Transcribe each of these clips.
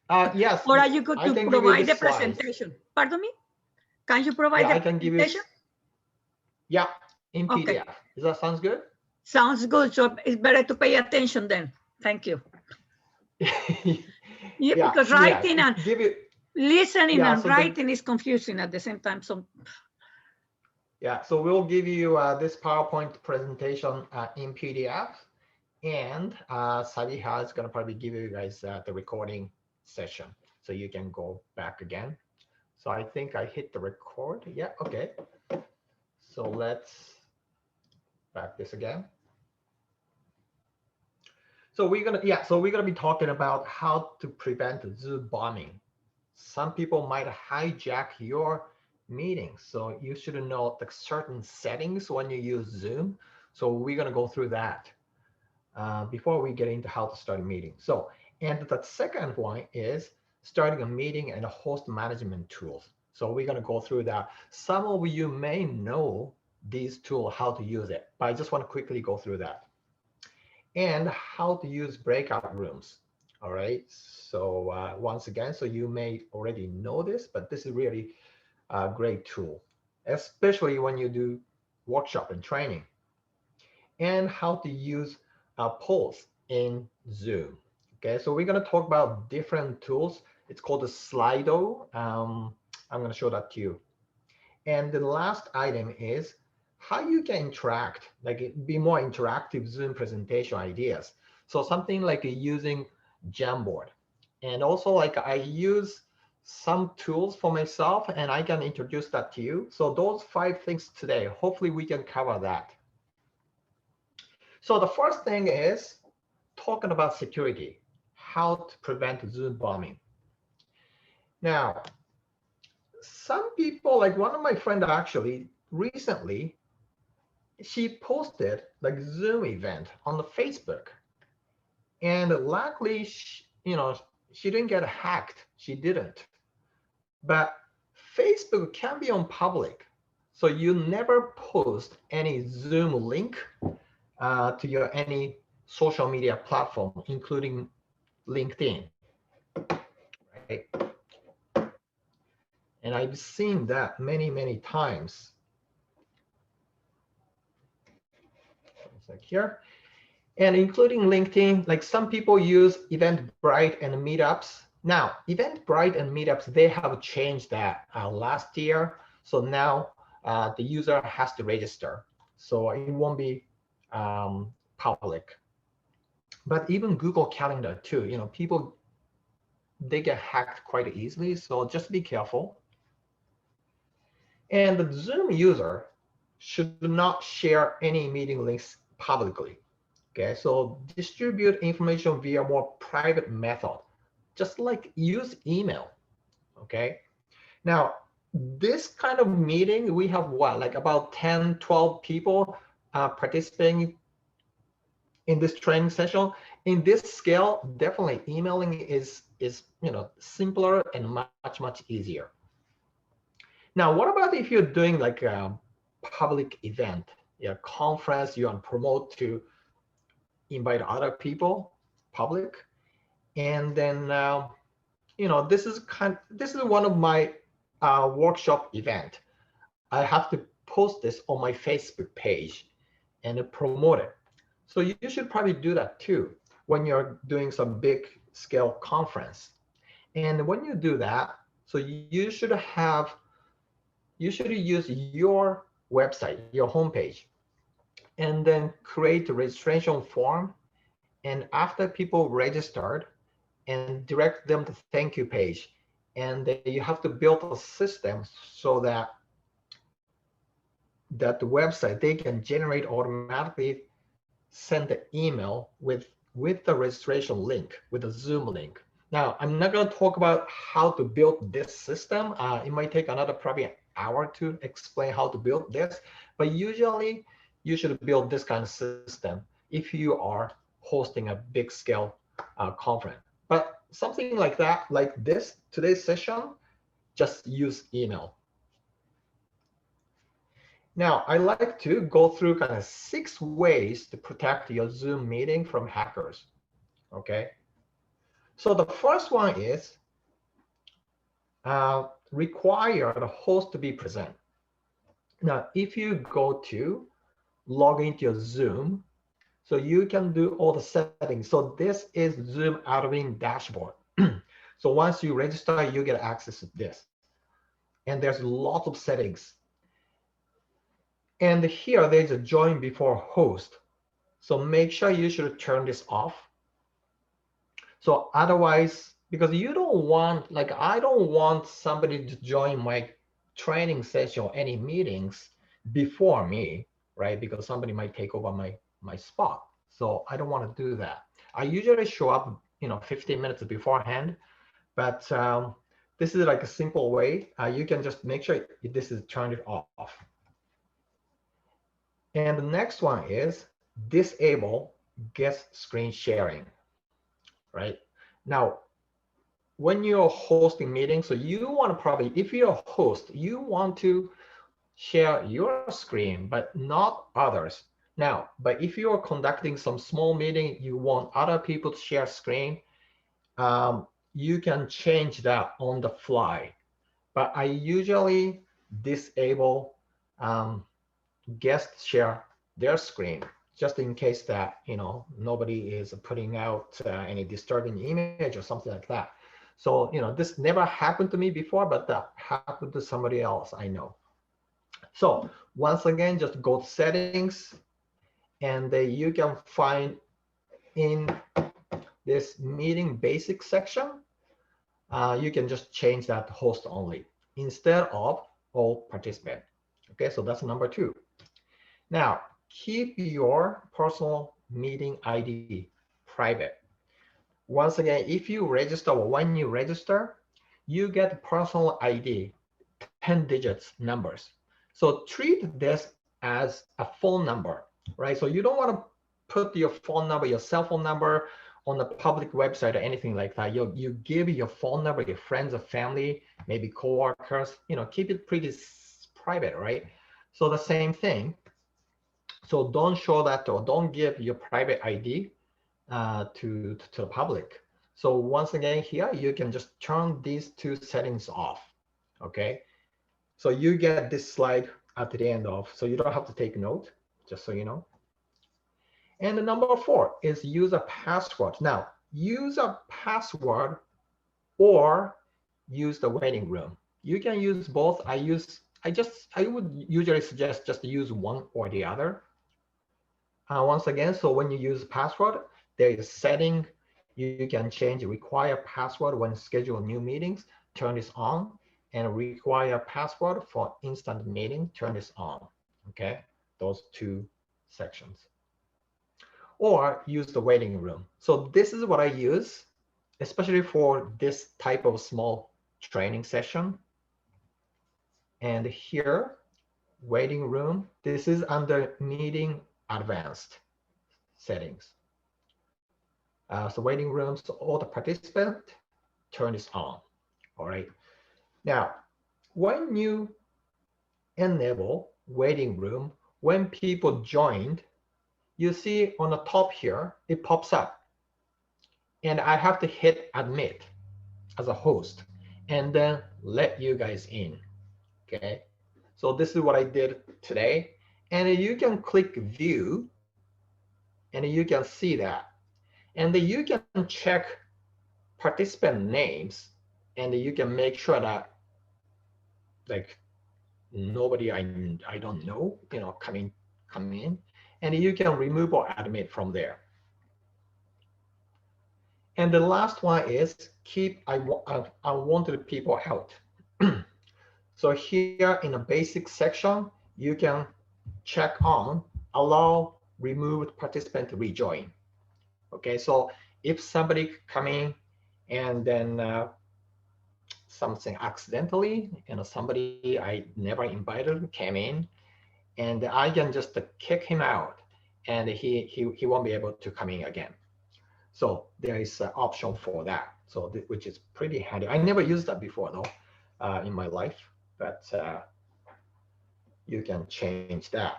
Yes, Or are you going I to can give you the provide the slides. presentation? Pardon me? Can you provide Yeah, the I can give you. presentation? Yeah, in Okay, PDF. Does that sounds good? sounds good. So it's better to pay attention then. Thank you. Yeah, Yeah, because yeah. writing and Give you. listening Yeah. and So the. writing is confusing at the same time. So Yeah. So we'll give you this PowerPoint presentation in PDF, and Sabiha is gonna probably give you guys the recording session, so you can go back again. So I think I hit the record. Yeah. Okay. So let's back this again. So we're gonna be talking about how to prevent Zoom bombing. Some people might hijack your meetings, so you should know the certain settings when you use Zoom. So we're gonna go through that before we get into how to start a meeting. So, and the second one is starting a meeting and host management tools. So we're gonna go through that. Some of you may know these tools, how to use it, but I just want to quickly go through that. And how to use breakout rooms. All right. So once again, so you may already know this, but this is really a great tool, especially when you do workshop and training. And how to use polls in Zoom. Okay, so we're going to talk about different tools. It's called the Slido. I'm going to show that to you. And the last item is how you can interact, like be more interactive Zoom presentation ideas. So something like using Jamboard. And also like I use some tools for myself and I can introduce that to you. So those 5 things today, hopefully we can cover that. So the first thing is talking about security, how to prevent Zoom bombing. Now, some people, like one of my friends actually recently, she posted like Zoom event on the Facebook, and luckily, she didn't get hacked. She didn't. But Facebook can be on public, so you never post any Zoom link to your any social media platform, including LinkedIn, right? And I've seen that many times. It's like here. And including LinkedIn, like some people use Eventbrite and Meetups. Now, Eventbrite and Meetups, they have changed that last year. So now the user has to register. So it won't be public. But even Google Calendar too, people, they get hacked quite easily. So just be careful. And the Zoom user should not share any meeting links publicly. Okay, so distribute information via more private method, just like use email. Okay, now this kind of meeting, we have what, like about 10, 12 people participating in this training session. In this scale, definitely emailing is simpler and much easier. Now, what about if you're doing like a public event, a conference you want to promote to invite other people, public, and then this is one of my workshop event. I have to post this on my Facebook page and promote it. So you should probably do that too when you're doing some big scale conference. And when you do that, so you should use your website, your homepage, and then create a registration form. And after people registered, and direct them to thank you page. And you have to build a system so that the website, they can generate automatically, send the email with the registration link, with a Zoom link. Now, I'm not going to talk about how to build this system. It might take another probably an hour to explain how to build this, but usually you should build this kind of system if you are hosting a big scale conference. But something like that, like this, today's session, just use email. Now, I like to go through kind of 6 ways to protect your Zoom meeting from hackers, okay? So the first one is require the host to be present. Now, if you go to log into your Zoom, so you can do all the settings. So this is Zoom admin dashboard. So once you register, you get access to this. And there's lots of settings. And here there's a join before host. So make sure you should turn this off. So otherwise, because you don't want, like I don't want somebody to join my training session or any meetings before me, right? Because somebody might take over my spot. So I don't want to do that. I usually show up, 15 minutes beforehand, but this is like a simple way. You can just make sure this is turned off. And the next one is disable guest screen sharing, right? Now, when you're hosting meetings, so you want to probably, if you're a host, you want to share your screen, but not others. Now, but if you are conducting some small meeting, you want other people to share screen, you can change that on the fly. But I usually disable guests share their screen just in case that nobody is putting out any disturbing image or something like that. So this never happened to me before, but that happened to somebody else I know. So once again, just go to settings, and you can find in this meeting basic section, you can just change that to host only instead of all participant. Okay, so that's number 2. Now, keep your personal meeting ID private. Once again, if you register or when you register, you get personal ID, 10 digits numbers. So treat this as a phone number, right? So you don't want to put your phone number, your cell phone number on the public website or anything like that. You give your phone number, your friends or family, maybe coworkers, keep it pretty private, right? So the same thing. So don't show that or don't give your private ID to the public. So once again, here, you can just turn these 2 settings off, okay? So you get this slide at the end of, so you don't have to take note, just so you know. And the number 4 is use a password. Now, use a password or use the waiting room. You can use both. I would usually suggest just use one or the other. Once again, so when you use password, there is a setting. You can change require password when schedule new meetings, turn this on, and require password for instant meeting, turn this on, okay? Those 2 sections. Or use the waiting room. So this is what I use, especially for this type of small training session. And here, waiting room, this is under meeting advanced settings. So waiting rooms, all the participants, turn this on, all right? Now, when you enable waiting room, when people joined, you see on the top here, it pops up. And I have to hit admit as a host and then let you guys in, okay? So this is what I did today. And you can click view and you can see that. And then you can check participant names and you can make sure that like nobody I don't know, come in, and you can remove or admit from there. And the last one is keep unwanted people out. So here in the basic section, you can check on allow removed participant to rejoin. Okay, so if somebody come in and then something accidentally, somebody I never invited came in, and I can just kick him out, and he won't be able to come in again. So there is an option for that. So which is pretty handy. I never used that before though in my life, but you can change that.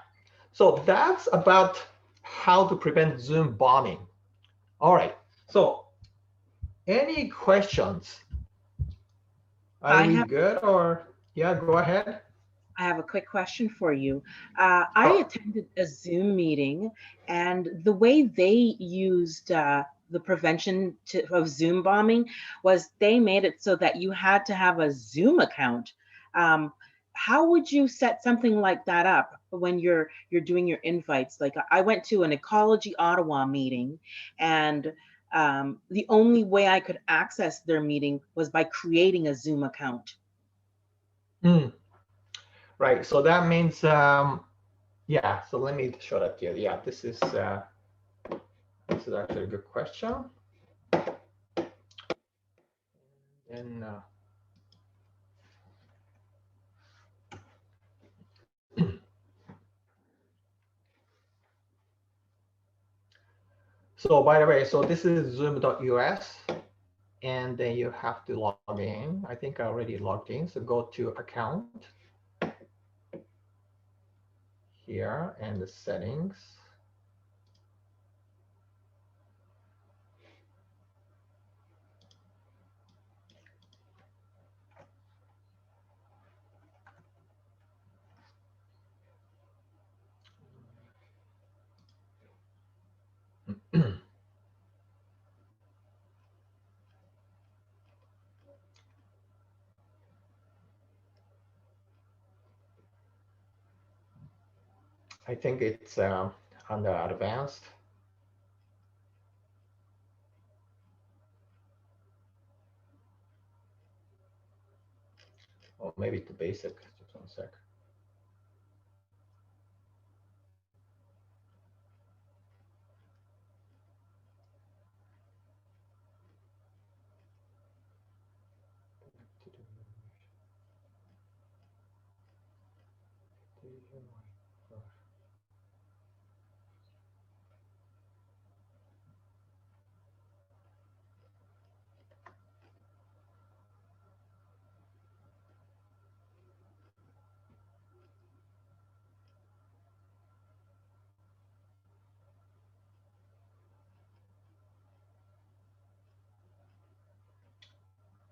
So that's about how to prevent Zoom bombing. All right. So Any questions? Are I we have good or yeah, go ahead. I have a quick question for you. I Sure. attended a Zoom meeting, and the way they used the prevention of Zoom bombing was they made it so that you had to have a Zoom account. Um, how would you set something like that up when you're doing your invites? Like I went to an Ecology Ottawa meeting, and the only way I could access their meeting was by creating a Zoom account. Mm, right. So that means yeah. So let me show that here. Yeah, this is actually a good question. And so by the way, so this is zoom.us, and then you have to log in. I think I already logged in. So go to account here and the settings. I think it's under advanced, or maybe the basic. Just one sec.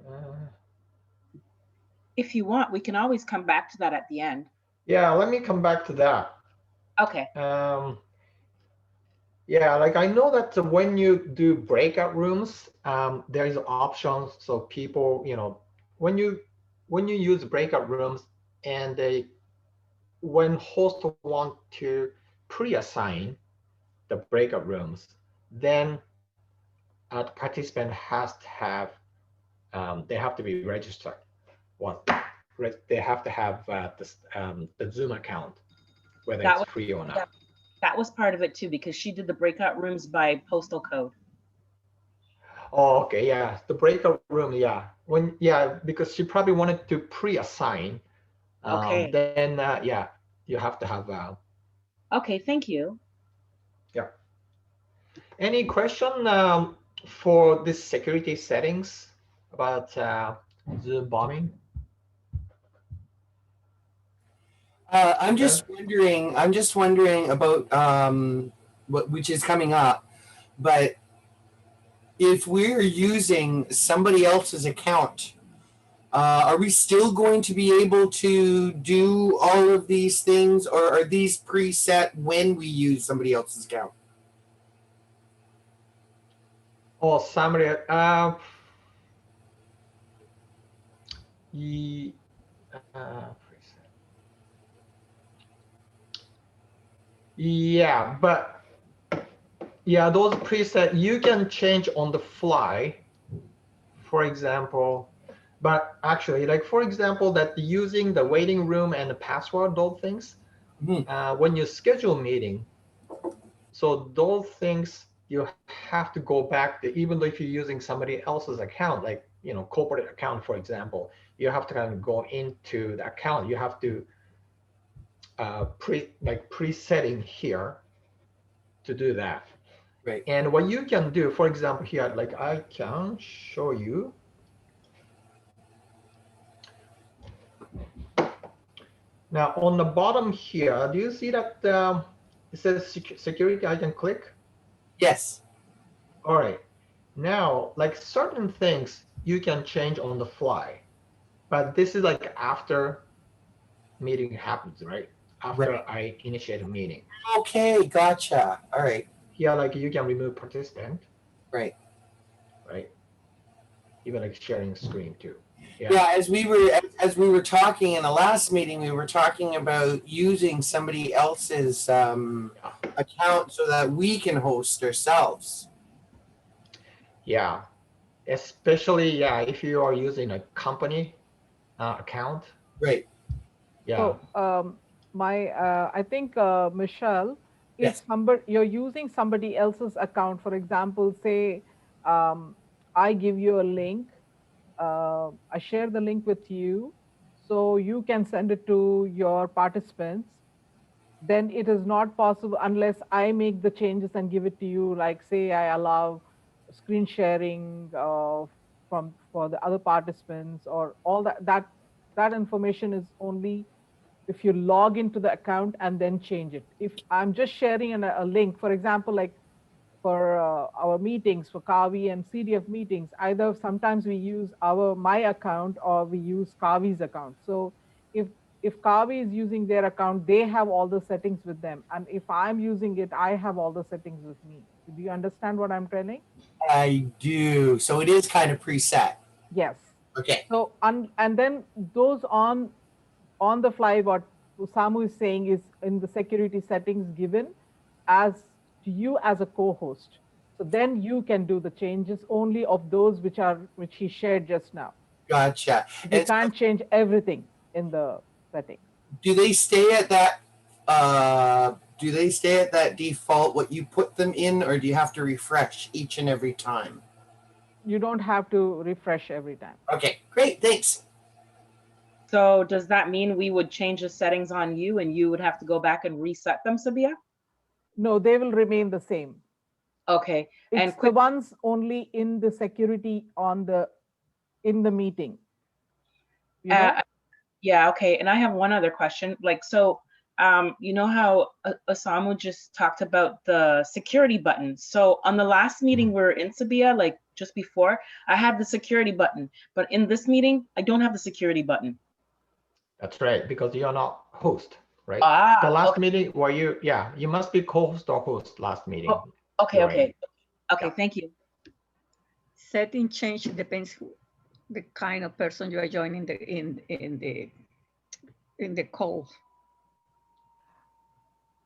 Uh, If you want, we can always come back to that at the end. yeah, let me come back to that. Okay. Um, yeah, like I know that when you do breakout rooms, there is options so people, when you when you use breakout rooms and when host want to pre-assign the breakout rooms, then a participant has to have they have to be registered. What they have to have the Zoom account, whether That it's was free or not. that was part of it too because she did the breakout rooms by postal code. Oh, okay, yeah, the breakout room, yeah. Yeah, because she probably wanted to pre-assign. Okay. Then yeah, you have to have Okay, thank you. yeah. Any question for this security settings about Zoom bombing? I'm Okay. just wondering. I'm just wondering about what which is coming up. But if we're using somebody else's account, are we still going to be able to do all of these things, or are these preset when we use somebody else's account? Oh, summary. Ye, preset. Yeah, but yeah, those preset you can change on the fly. For example, but actually, like for example, that using the waiting room and the password, those things, Mhm. when you schedule meeting, so those things you have to go back to, even though if you're using somebody else's account, like corporate account, for example, you have to kind of go into the account. You have to presetting here to do that. Right. And what you can do, for example, here, like I can show you. Now on the bottom here, do you see that it says security? I can click. Yes. All right. Now, like certain things you can change on the fly, but this is like after meeting happens, right? After Right. I initiate a meeting. Okay, gotcha. All right. Here, like you can remove participant, Right. right? Even like sharing screen too. Yeah. Yeah, as we were talking in the last meeting, we were talking about using somebody else's Yeah. account so that we can host ourselves. Yeah. Especially, yeah, if you are using a company account. Right. Yeah. So I think Michelle, if Yes. somebody you're using somebody else's account, for example, say I give you a link, I share the link with you, so you can send it to your participants. Then it is not possible unless I make the changes and give it to you. Like say I allow screen sharing from for the other participants or all that information is only if you log into the account and then change it. If I'm just sharing a link, for example, like for our meetings, for Kavi and CDF meetings, either sometimes we use my account or we use Kavi's account. So if Kavi is using their account, they have all the settings with them. And if I'm using it, I have all the settings with me. Do you understand what I'm telling? I do. So it is kind of preset. Yes. Okay. So and then those on the fly, what Samu is saying is in the security settings given as to you as a co-host. So then you can do the changes only of those which he shared just now. Gotcha. But you And so can't change everything in the settings. do they stay at that default what you put them in, or do you have to refresh each and every time? You don't have to refresh every time. Okay, great, thanks. So does that mean we would change the settings on you and you would have to go back and reset them, Sabia? No, they will remain the same. Okay. It's And the quick, ones only in the security in the meeting. You know? yeah, okay. And I have one other question. Like, so, you know how Osamu just talked about the security button. So on the last meeting we were in Sabia, like just before, I had the security button, but in this meeting, I don't have the security button. That's right, because you're not host, right? The Ah, last okay. meeting where you must be co-host or host last meeting. Oh, okay, You're okay. right. Okay, Yeah. thank you. Setting change depends the kind of person you are joining in the call.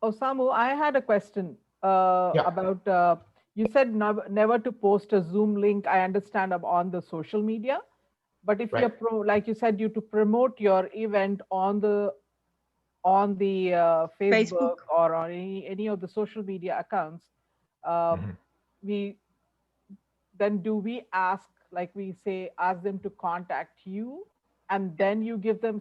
Osamu, I had a question Yeah. about you said never to post a Zoom link. I understand on the social media, but if Right. you're like you said, you to promote your event on the Facebook Facebook. or on any of the social media accounts, uh, Mhm. we then do we ask like we say ask them to contact you, and then you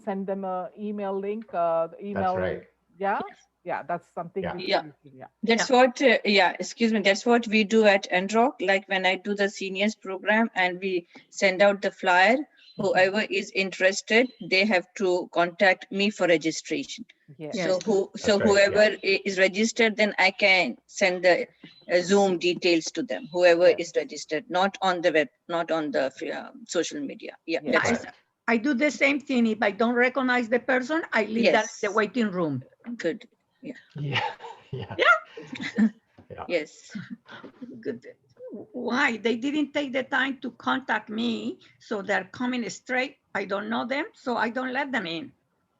send them a email link, the That's email. right. Yeah, Yes. yeah, that's something Yeah. which Yeah, yeah. that's what, excuse me, that's what we do at NROC. Like when I do the seniors program and we send out the flyer, whoever is interested, they have to contact me for registration. Yes. So That's right, whoever yeah. is registered, then I can send the Zoom details to them, whoever Yes. is registered, not on the web, not on the social media. Yeah, Yes. that's Correct. I do the same thing. If I don't recognize the person, I leave that in the yes, waiting room. good. Yeah. Yeah. Yeah. Yeah. Yes. Good. Why? They didn't take the time to contact me, so they're coming straight. I don't know them, so I don't let them in.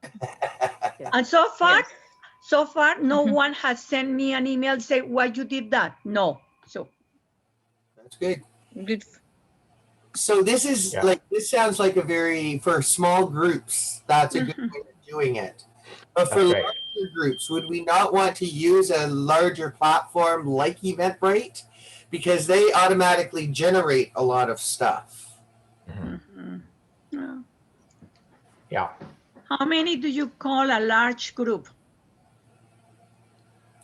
Yes. And so far, Yes. no one has sent me an email say why you did that. No. So That's good. Good. So this is Yeah. like, this sounds like a very, for small groups, that's a good way of doing it. But for That's right. larger groups, would we not want to use a larger platform like Eventbrite? Because they automatically generate a lot of stuff. Mhm. Yeah. Yeah. How many do you call a large group?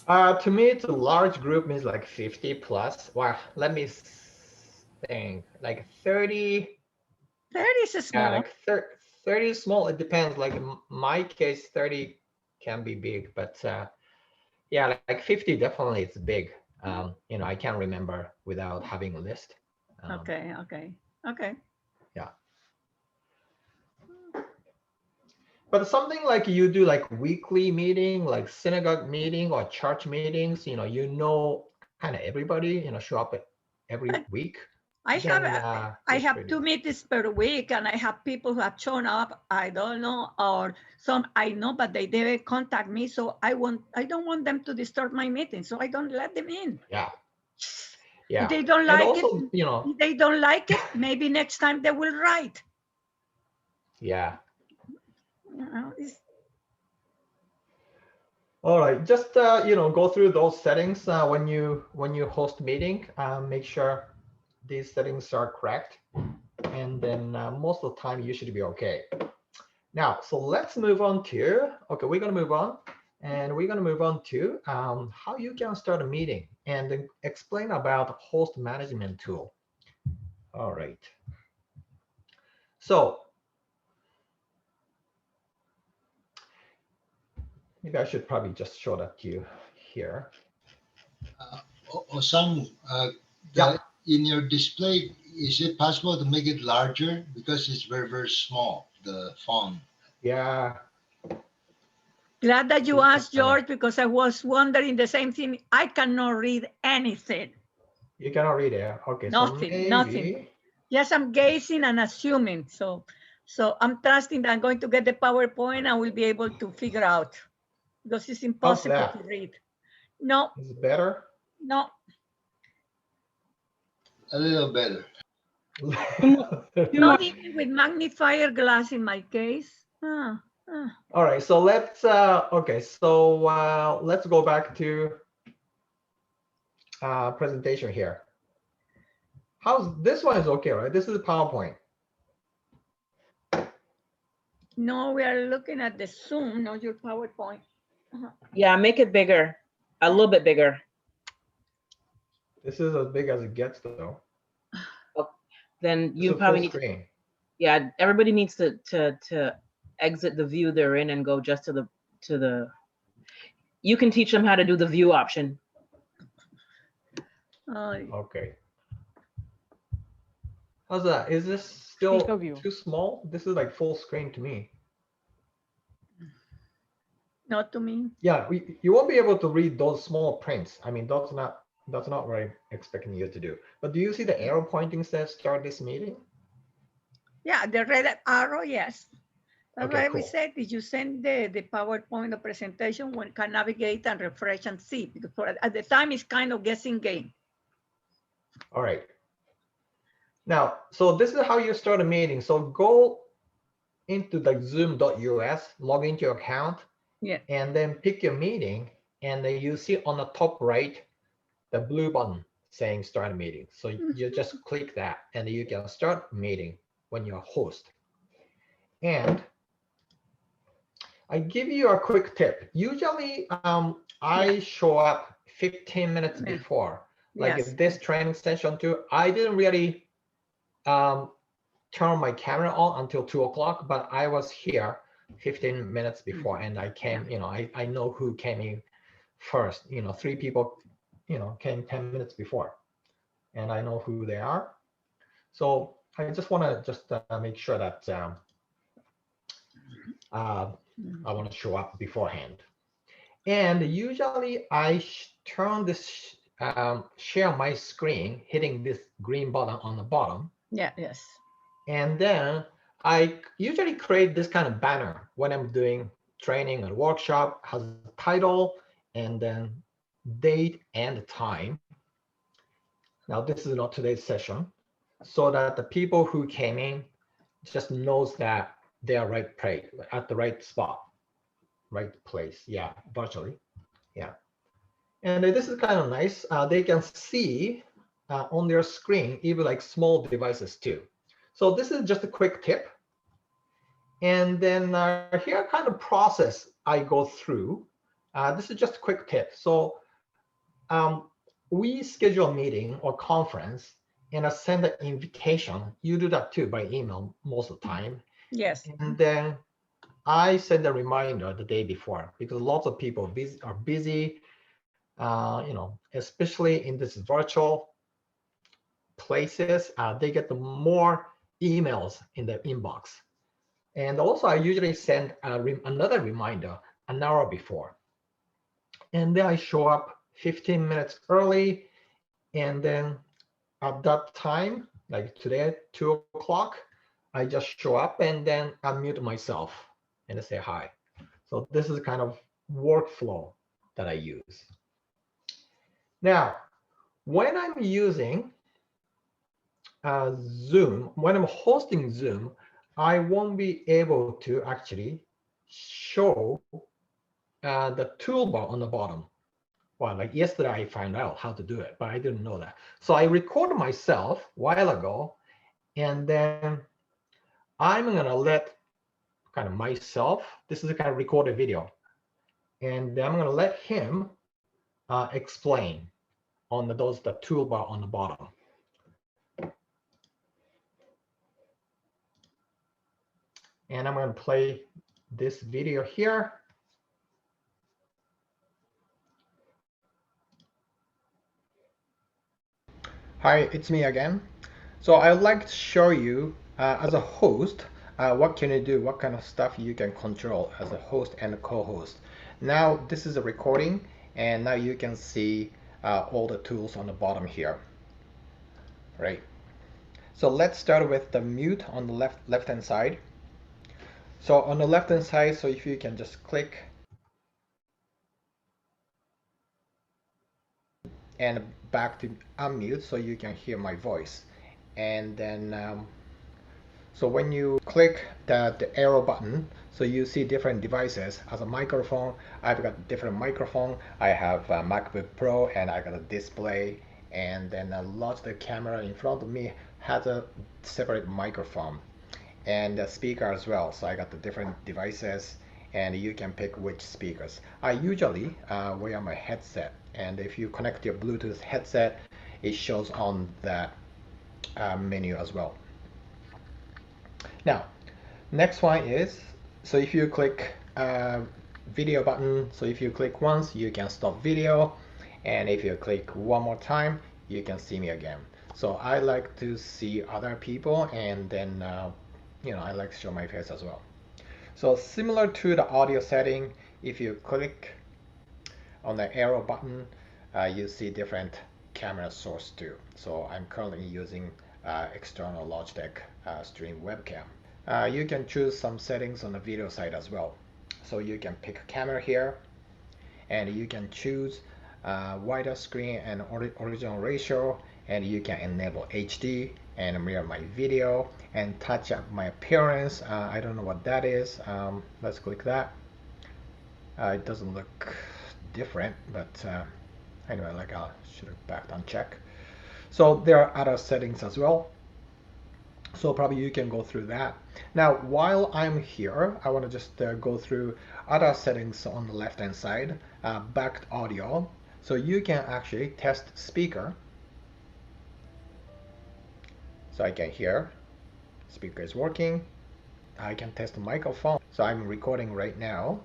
To me, it's a large group means like 50 plus. Well, let me think. Like 30. 30 is Yeah, small. like 30 is small. It depends. Like in my case, 30 can be big, but yeah, like 50 definitely it's big. I can't remember without having a list. Okay. But something like you do like weekly meeting, like synagogue meeting or church meetings, kind of everybody, show up every But week. I Then have that's pretty 2 meetings per week, and I have people who have shown up. I don't know, or some I know, but they didn't contact me. So I don't want them to disturb my meeting, so I don't let them in. Yeah. If they don't And like also, it, if they don't like it, maybe next time they will write. yeah. It's All right, just go through those settings when you host meeting. Make sure these settings are correct, and then most of the time you should be okay. Now, so let's move on to, okay, we're gonna move on, and we're gonna move on to how you can start a meeting and then explain about host management tool. All right. So maybe I should probably just show that to you here. Osamu, Yeah. in your display, is it possible to make it larger? Because it's very, very small, the font. Yeah. glad that you asked, George, because I was wondering the same thing. I cannot read anything. You cannot read it. Okay, Nothing, so maybe, nothing. Yes, I'm gazing and assuming. So I'm trusting that I'm going to get the PowerPoint and will be able to figure out, because it's impossible that? to read. No, Is it better? no. A little better. Not even with magnifier glass in my case. All right, so let's okay, so let's go back to presentation here. How's this one? Is okay, right? This is PowerPoint. No, we are looking at the Zoom, not your PowerPoint. Yeah, make it bigger, a little bit bigger. This is as big as it gets, though. Then This you is probably full need screen. to, yeah, everybody needs to exit the view they're in and go just to the, you can teach them how to do the view option. Okay. How's that? Is this still too small? This is like full screen to me. Not to me. Yeah, you won't be able to read those small prints. I mean, that's not what I'm expecting you to do. But do you see the arrow pointing says start this meeting? Yeah, the red arrow, yes. That's Okay, why cool. we said, did you send the PowerPoint, the presentation, one can navigate and refresh and see, because at the time it's kind of guessing game. All right. Now, so this is how you start a meeting. So go into the zoom.us, log into your account, yeah, and then pick your meeting, and then you see on the top right, the blue button saying start a meeting. So you just click that, and you can start a meeting when you're a host. And I give you a quick tip. Usually, I show up 15 minutes before. Like yes. this training session too, I didn't really turn my camera on until 2 o'clock, but I was here 15 minutes before, and I came, I know who came in first. 3 people, came 10 minutes before, and I know who they are. So I just want to make sure that I want to show up beforehand. And usually I turn this share my screen, hitting this green button on the bottom. Yeah, yes. And then I usually create this kind of banner when I'm doing training or workshop, has a title and then date and time. Now this is not today's session, so that the people who came in just knows that they are at the right spot, right place. Yeah, virtually. Yeah. And this is kind of nice. They can see on their screen, even like small devices too. So this is just a quick tip. And then here kind of process I go through. This is just a quick tip. So we schedule a meeting or conference and I send an invitation. You do that too by email most of the time. Yes. And then I send a reminder the day before, because lots of people are busy, especially in this virtual places, they get more emails in their inbox. And also, I usually send another reminder an hour before. And then I show up 15 minutes early. And then at that time, like today, 2 o'clock, I just show up and then unmute myself and say hi. So this is kind of workflow that I use. Now, when I'm using Zoom, when I'm hosting Zoom, I won't be able to actually show the toolbar on the bottom. Well, like yesterday I found out how to do it, but I didn't know that. So I recorded myself a while ago, and then I'm gonna let kind of myself, this is a kind of recorded video, and I'm gonna let him explain on the toolbar on the bottom. And I'm gonna play this video here. Hi, it's me again. So I'd like to show you as a host, what can you do, what kind of stuff you can control as a host and a co-host. Now this is a recording, and now you can see all the tools on the bottom here, right? So let's start with the mute on the left hand side. So on the left hand side, so if you can just click and back to unmute so you can hear my voice. And then so when you click the arrow button, so you see different devices. As a microphone, I've got different microphone. I have a MacBook Pro, and I got a display, and then a Logitech camera in front of me has a separate microphone and a speaker as well. So I got the different devices, and you can pick which speakers. I usually wear my headset, and if you connect your Bluetooth headset, it shows on that menu as well. Now, next one is, so if you click video button, so if you click once, you can stop video, and if you click one more time, you can see me again. So I like to see other people, and then I like to show my face as well. So similar to the audio setting, if you click on the arrow button, you see different camera source too. So I'm currently using external Logitech stream webcam. You can choose some settings on the video side as well. So you can pick a camera here, and you can choose wider screen and original ratio, and you can enable HD and mirror my video and touch up my appearance. I don't know what that is. Let's click that. It doesn't look different, but anyway, like I should have backed on check. So there are other settings as well. So probably you can go through that. Now, while I'm here, I want to just go through other settings on the left hand side, backed audio. So you can actually test speaker. So I can hear speaker is working. I can test the microphone. So I'm recording right now,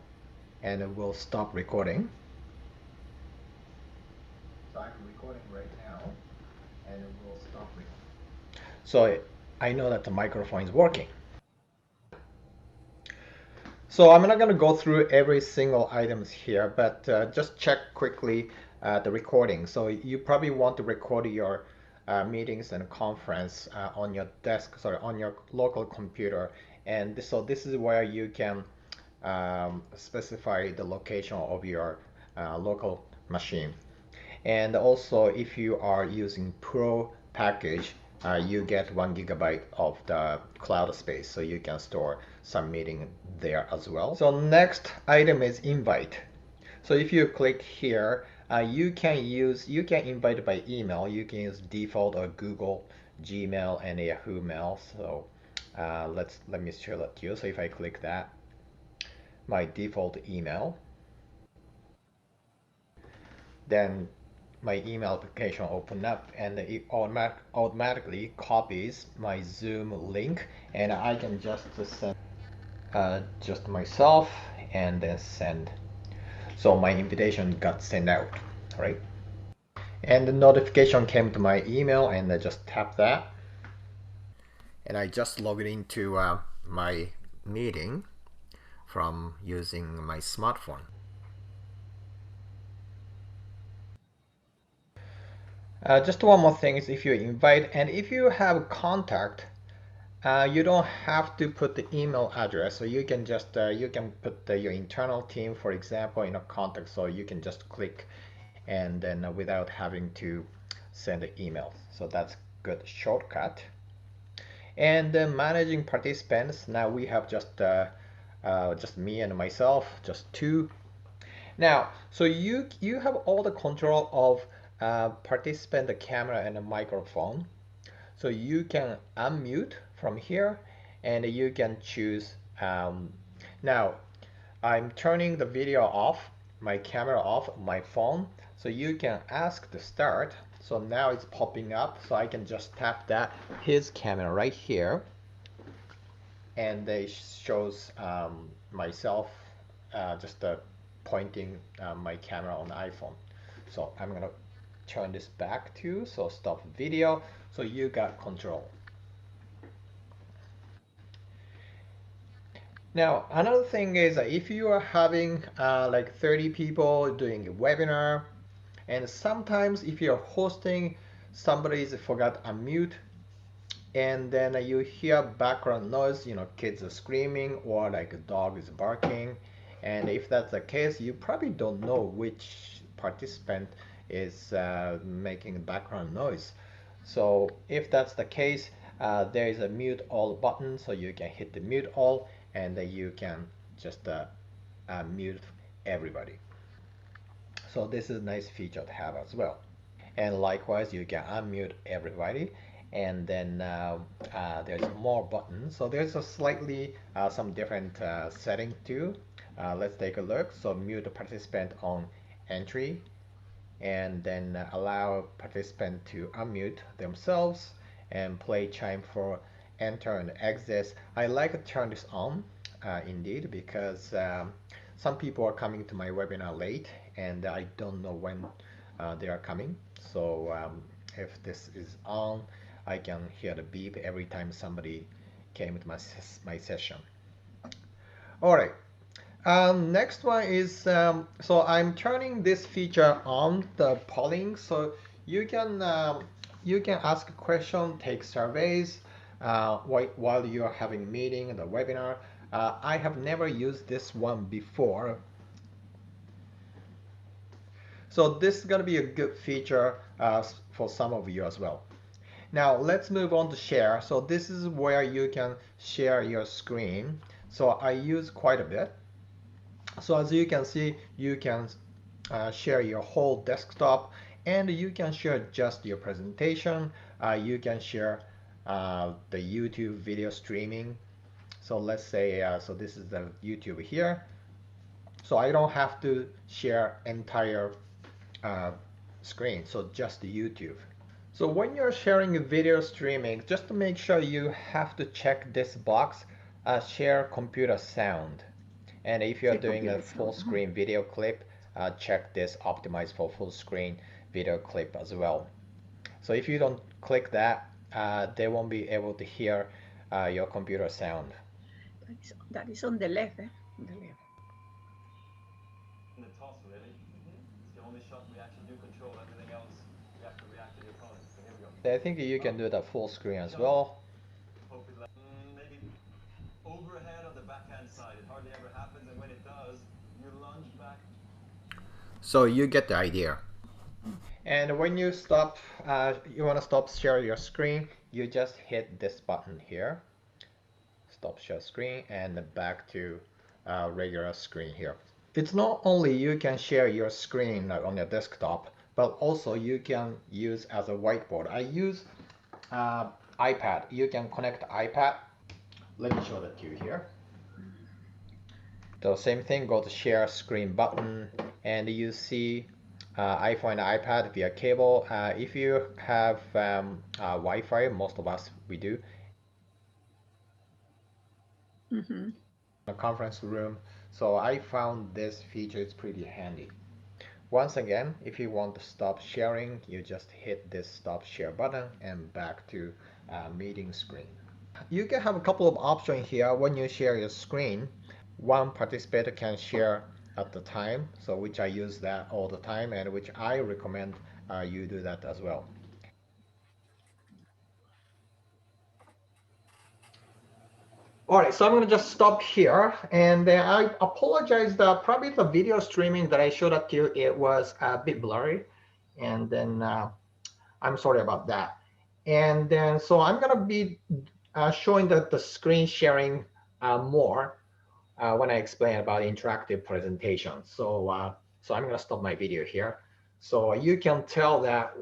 and it will stop recording. So I'm recording right now, and it will stop recording. So I know that the microphone is working. So I'm not going to go through every single items here, but just check quickly the recording. So you probably want to record your meetings and conference on your desk, sorry, on your local computer. And so this is where you can specify the location of your local machine. And also, if you are using Pro package, you get 1 GB of the cloud space, so you can store some meeting there as well. So next item is invite. So if you click here, you can invite by email. You can use default or Google, Gmail, and Yahoo Mail. So let me show that to you. So if I click that, my default email, then my email application will open up, and it automatically copies my Zoom link, and I can just send just myself and then send. So my invitation got sent out, right? And the notification came to my email, and I just tap that. And I just logged into my meeting from using my smartphone. Just one more thing is if you invite and if you have contact, you don't have to put the email address. So you can just you can put your internal team, for example, in a contact. So you can just click and then without having to send an email. So that's good shortcut. And managing participants. Now we have just me and myself, just two. Now, so you have all the control of participant, the camera, and the microphone. So you can unmute from here, and you can choose. Now, I'm turning the video off, my camera off, my phone. So you can ask to start. So now it's popping up. So I can just tap that his camera right here, and they shows myself just pointing my camera on the iPhone. So I'm gonna turn this back to, so stop video, so you got control. Now another thing is that if you are having like 30 people doing a webinar, and sometimes if you're hosting, somebody's forgot unmute, and then you hear background noise, kids are screaming or like a dog is barking. And if that's the case, you probably don't know which participant is making background noise. So if that's the case, there is a mute all button, so you can hit the mute all, and then you can just mute everybody. So this is a nice feature to have as well. And likewise, you can unmute everybody, and then there's more buttons. So there's a slightly some different setting too. Let's take a look. So mute the participant on entry, and then allow participant to unmute themselves and play chime for enter and exit. I like to turn this on indeed, because some people are coming to my webinar late and I don't know when they are coming. So if this is on, I can hear the beep every time somebody came to my session. All right. Next one is, so I'm turning this feature on, the polling. So you can ask a question, take surveys while you are having a meeting, the webinar. I have never used this one before. So this is going to be a good feature for some of you as well. Now let's move on to share. So this is where you can share your screen. So I use quite a bit. So as you can see, you can share your whole desktop, and you can share just your presentation. You can share the YouTube video streaming. So let's say, so this is the YouTube here. So I don't have to share entire screen, so just the YouTube. So when you're sharing a video streaming, just to make sure, you have to check this box, share computer sound. And if you're doing a full screen video clip, check this optimize for full screen video clip as well. So if you don't click that, they won't be able to hear your computer sound. That is on the left, eh? On the left. In the toss, really. It's the only shot we actually do control. Everything else, you have to react to the opponent. So here we go. I think you can do that full screen as well. Maybe overhead on the backhand side. It hardly ever happens, and when it does, you lunge back. So you get the idea. And when you stop, you want to stop share your screen, you just hit this button here. Stop share screen, and back to regular screen here. It's not only you can share your screen on your desktop, but also you can use as a whiteboard. I use iPad. You can connect iPad. Let me show that to you here. So same thing, go to share screen button, and you see iPhone and iPad via cable. If you have Wi-Fi, most of us we do. A conference room. So I found this feature is pretty handy. Once again, if you want to stop sharing, you just hit this stop share button and back to meeting screen. You can have a couple of options here when you share your screen. One participator can share at the time, so which I use that all the time, and which I recommend you do that as well. All right, so I'm going to just stop here, and then I apologize that probably the video streaming that I showed up to you, it was a bit blurry, and then I'm sorry about that. And then so I'm going to be showing the screen sharing more when I explain about interactive presentation. So so I'm going to stop my video here. So you can tell that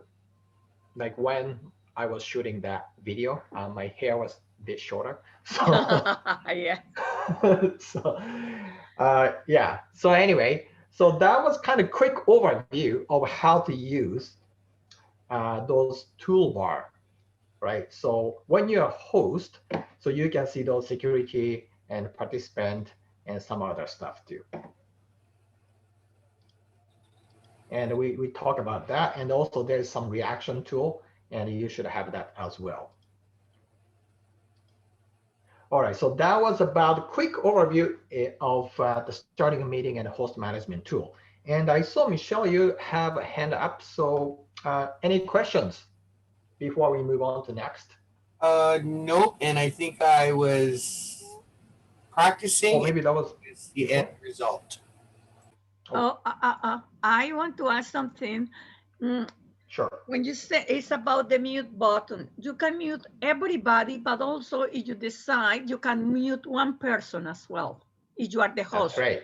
like when I was shooting that video, my hair was a bit shorter. So Yeah. so yeah. So anyway, so that was kind of quick overview of how to use those toolbar, right? So when you're a host, so you can see those security and participant and some other stuff too. And we talk about that. And also there's some reaction tool, and you should have that as well. All right, so that was about a quick overview of the starting a meeting and host management tool. And I saw, Michelle, you have a hand up. So any questions before we move on to next? Nope. And I think I was practicing. Or maybe that was the end result. Oh, I want to ask something. Sure. When you say it's about the mute button, you can mute everybody, but also if you decide, you can mute one person as well, if you are the host. That's right.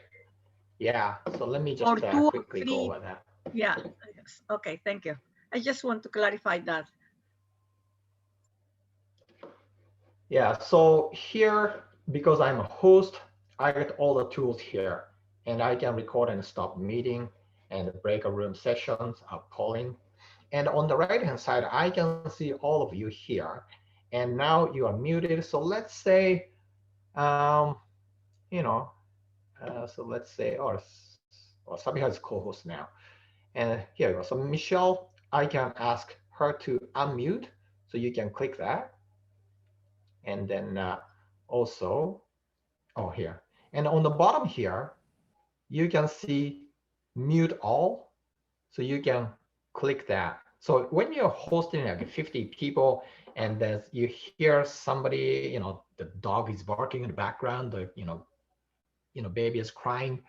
Yeah, so let me just Or two or quickly three. go over that. Yeah, okay, thank you. I just want to clarify that. Yeah, so here, because I'm a host, I get all the tools here, and I can record and stop meeting and break a room sessions, polling. And on the right-hand side, I can see all of you here. And now you are muted. So let's say, you know, so let's say, or Sabiha is co-host now. And here we go. So Michelle, I can ask her to unmute. So you can click that. And then also, oh, here. And on the bottom here, you can see mute all. So you can click that. So when you're hosting like 50 people and then you hear somebody, you know, the dog is barking in the background, the, you know, baby is crying,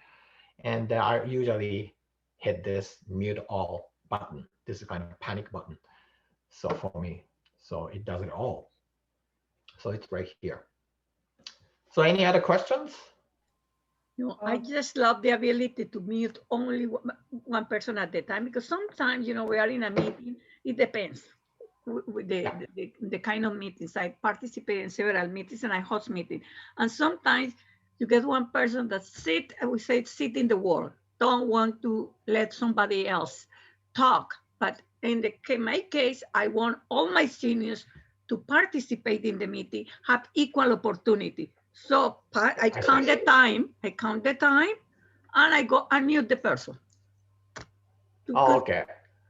and I usually hit this mute all button. This is kind of a panic button. So for me, so it does it all. So it's right here. So any other questions? No, I just love the ability to mute only one person at a time, because sometimes, you know, we are in a meeting, it depends with the kind of meetings. I participate in several meetings and I host meetings. And sometimes you get one person that sit in the wall, don't want to let somebody else talk. But in my case, I want all my seniors to participate in the meeting, have equal opportunity. So I count the time, and I go unmute the person. Okay.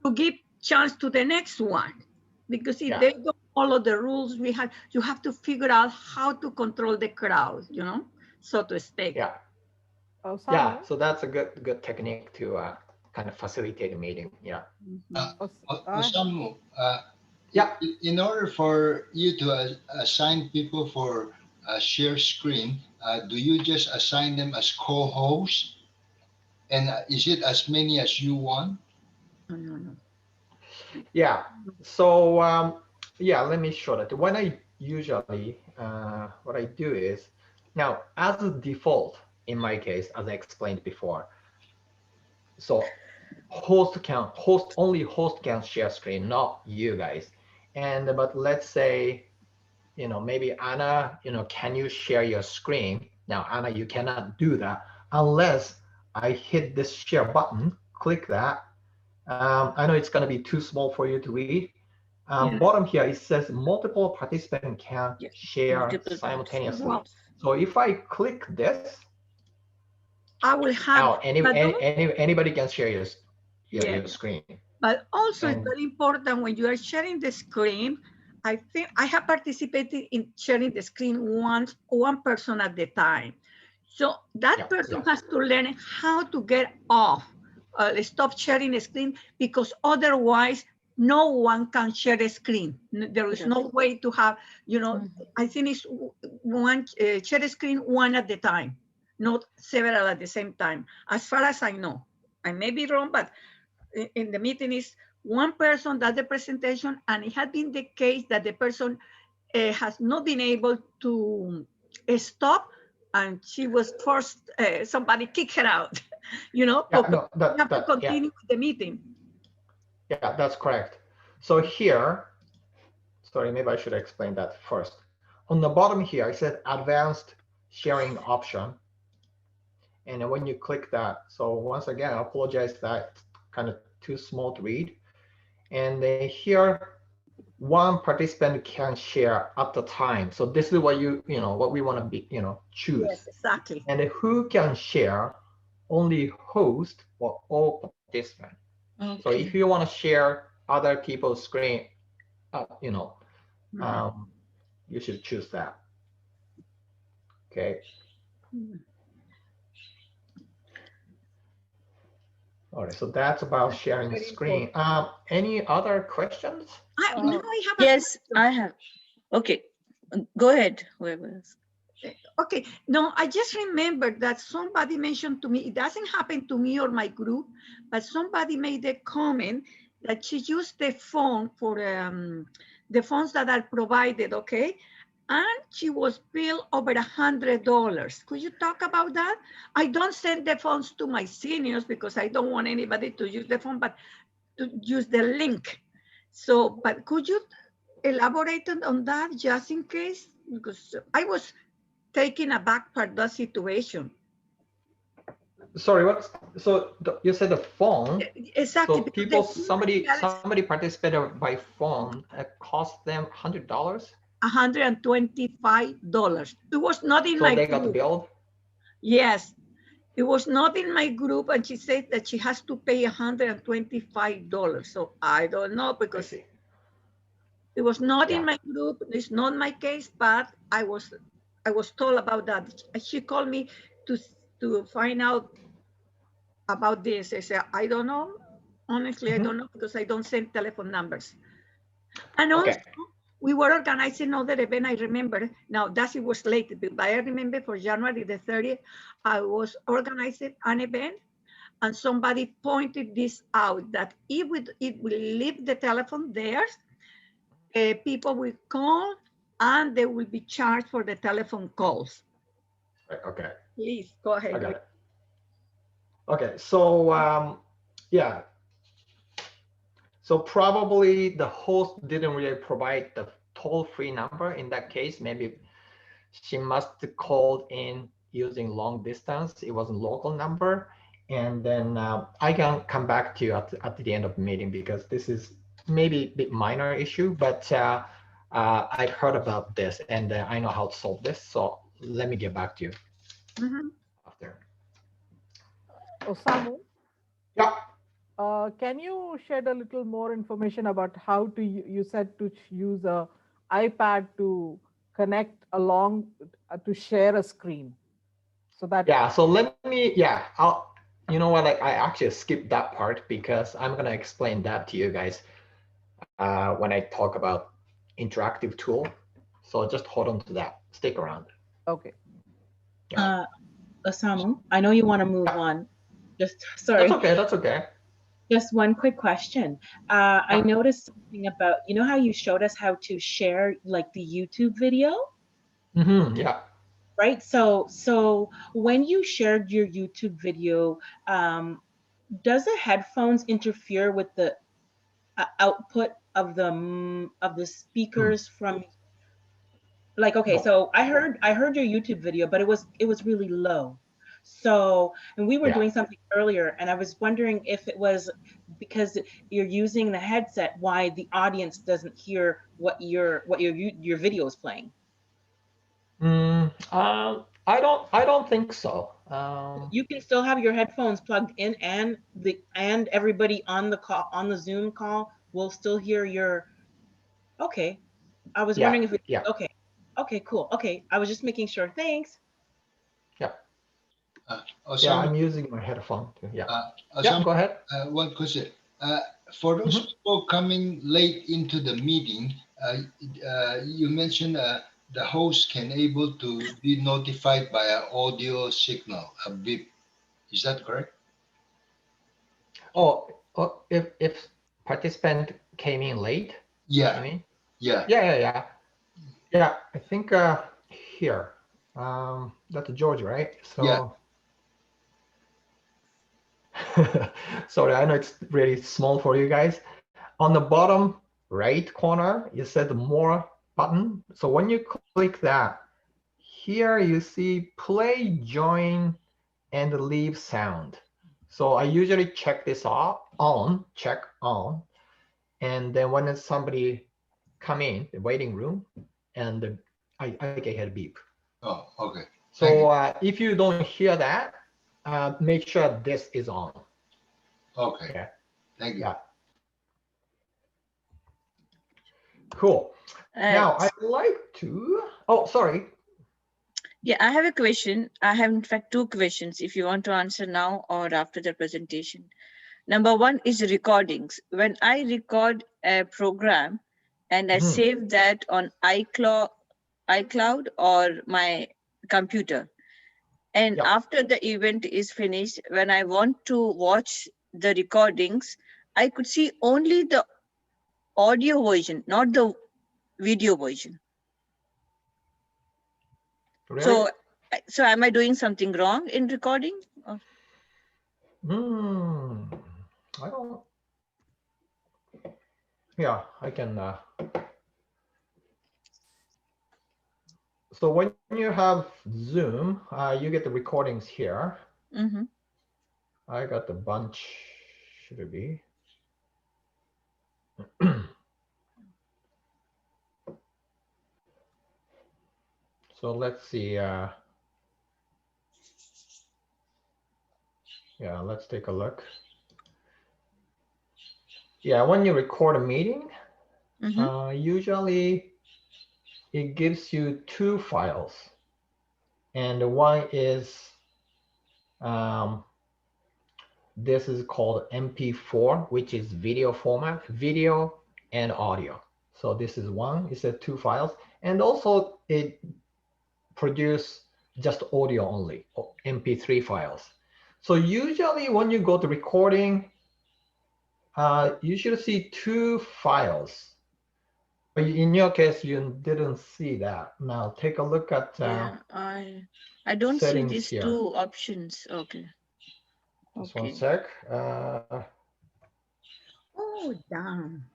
To give chance to the next one. Because if they don't follow the rules, you have to figure out how to control the crowd, you know, so to speak. Yeah. Yeah, so that's a good technique to kind of facilitate a meeting. Yeah. Osamu, yeah. In order for you to assign people for a share screen, do you just assign them as co-hosts? And is it as many as you want? No. Yeah. So yeah, let me show that. When I usually what I do is, now as a default in my case, as I explained before, so only host can share screen, not you guys. And but let's say, you know, maybe Anna, you know, can you share your screen? Now Anna, you cannot do that unless I hit this share button, click that. I know it's going to be too small for you to read. Bottom here, it says multiple participants can share simultaneously. So if I click this, I will have now anybody can share yours. your screen. But also And- it's very important when you are sharing the screen. I think I have participated in sharing the screen one person at the time. So that person has to learn how to get off, stop sharing a screen, because otherwise no one can share a screen. There is no way to have, I think it's one share a screen one at the time, not several at the same time, as far as I know. I may be wrong, but in the meeting is one person does the presentation, and it had been the case that the person has not been able to stop, and she was forced, somebody kicked her out, you have to continue with the meeting. Yeah, that's correct. So here, sorry, maybe I should explain that first. On the bottom here, I said advanced sharing option. And then when you click that, so once again, I apologize that it's kind of too small to read. And then here, one participant can share at the time. So this is what what we want to be, choose. Yes, exactly. And who can share? Only host or all participants. Okay. So if you want to share other people's screen, you should choose that. Okay. All right, so that's about sharing the screen. Any other questions? Yes, I have. Okay, go ahead, whoever else. Okay, no, I just remembered that somebody mentioned to me, it doesn't happen to me or my group, but somebody made a comment that she used the phone for the phones that are provided, okay? And she was billed over $100. Could you talk about that? I don't send the phones to my seniors because I don't want anybody to use the phone, but to use the link. So, but could you elaborate on that just in case? Because I was taken aback by the situation. Sorry, what? So you said the phone. Exactly. So people, somebody participated by phone. It cost them $100. $125. It was not in my group. So they got billed? Yes, it was not in my group, and she said that she has to pay $125. So I don't know, because it was not in my group. It's not my case, but I was told about that. She called me to find out about this. I said, I don't know. Honestly, I don't know, because I don't send telephone numbers. And also, we were organizing another event, I remember. Now, it was late, but I remember for January the 30th, I was organizing an event, and somebody pointed this out, that if we leave the telephone there, people will call, and they will be charged for the telephone calls. Okay. Please, go ahead. I got it. Okay, so yeah. So probably the host didn't really provide the toll-free number in that case. Maybe she must have called in using long distance. It wasn't local number. And then I can come back to you at the end of the meeting, because this is maybe a bit minor issue, but I've heard about this, and I know how to solve this. So let me get back to you after. Osamu? Yeah. Can you shed a little more information about how to, you said to use a iPad to connect along to share a screen? So that. Yeah, so let me, you know what, I actually skipped that part, because I'm going to explain that to you guys when I talk about interactive tool. So just hold on to that. Stick around. Okay. Yeah. Osamu, I know you want to move on. Just sorry. That's okay. That's okay. Just one quick question. I noticed something about, you know how you showed us how to share like the YouTube video? Yeah. Right. So when you shared your YouTube video, does the headphones interfere with the output of the speakers from? Like, okay, so I heard your YouTube video, but it was really low. So, and we were doing something earlier, and I was wondering if it was because you're using the headset, why the audience doesn't hear what your video is playing. I don't think so. You can still have your headphones plugged in, and everybody on the call, on the Zoom call, will still hear your. Okay, I was wondering if it. Yeah. Okay, okay, cool. Okay, I was just making sure. Thanks. Yeah. Also, I'm using my headphone too. Yeah. also, Go ahead. one question. For those people coming late into the meeting, you mentioned the host can able to be notified by an audio signal, a beep. Is that correct? Oh, if participant came in late, you Yeah, mean? yeah, Yeah, I think here, that's George, right? yeah. So, sorry, I know it's really small for you guys. On the bottom right corner, you said more button. So when you click that, here you see play, join, and leave sound. So I usually check this check on, and then when somebody come in the waiting room, and I get a beep. Oh, okay. Thank So you. if you don't hear that, make sure this is on. Okay. Okay. Thank you. Yeah. Cool. Now I'd like to. Oh, sorry. Yeah, I have a question. I have in fact two questions if you want to answer now or after the presentation. Number one is recordings. When I record a program and I save that on iCloud or my computer, and after the event is finished, when I want to watch the recordings, I could see only the audio version, not the video version. Really? So am I doing something wrong in recording? Or? I don't. Yeah, I can. So when you have Zoom, you get the recordings here. Mm-hmm. I got the bunch. Should it be? So let's see. Yeah, let's take a look. Yeah, when you record a meeting, usually it gives you two files. And one is, this is called MP4, which is video format, video and audio. So this is one, it's a two files. And also it produce just audio only, MP3 files. So usually when you go to recording, you should see two files. But in your case, you didn't see that. Now take a look at yeah, I don't see these here. two options. Okay. Just one sec. Oh, damn.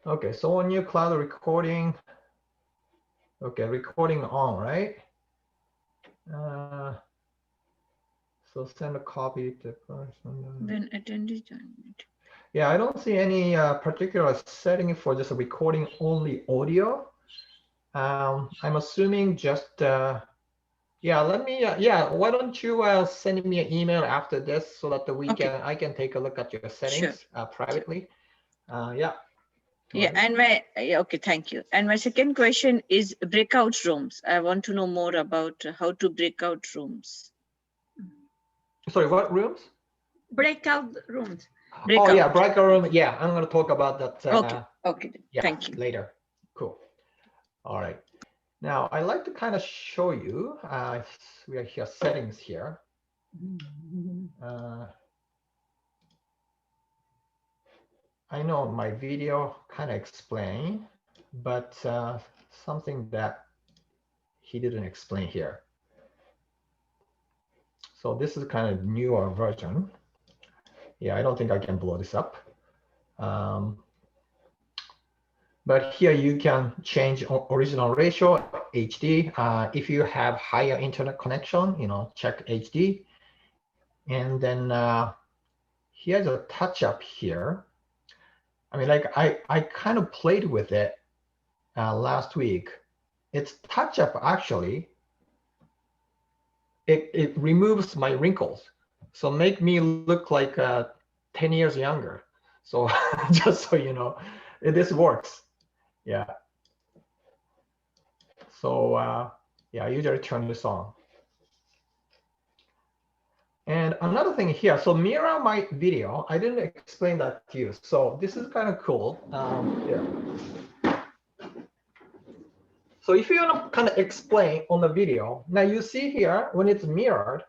Okay, so on your cloud recording, okay, recording on, right? So send a copy to person. When attendees join it. Yeah, I don't see any particular setting for just recording only audio. I'm assuming just, yeah, let me, why don't you send me an email after this so that I can take a look at your settings privately. Yeah. Yeah, and okay, thank you. And my second question is breakout rooms. I want to know more about how to break out rooms. Sorry, what rooms? Breakout rooms. Oh yeah, breakout room. Yeah, I'm going to talk about that. Okay. Yeah, thank you. Later. Cool. All right. Now I'd like to kind of show you. We are here settings here. I know my video kind of explain, but something that he didn't explain here. So this is kind of newer version. Yeah, I don't think I can blow this up. But here you can change original ratio, HD. If you have higher internet connection, check HD. And then here's a touch up here. I mean, like I kind of played with it last week. It's touch up actually. it removes my wrinkles. So make me look like 10 years younger. So just so you know, this works. Yeah. So yeah, I usually turn this on. And another thing here, so mirror my video. I didn't explain that to you. So this is kind of cool. Yeah. So if you want to kind of explain on the video, now you see here when it's mirrored,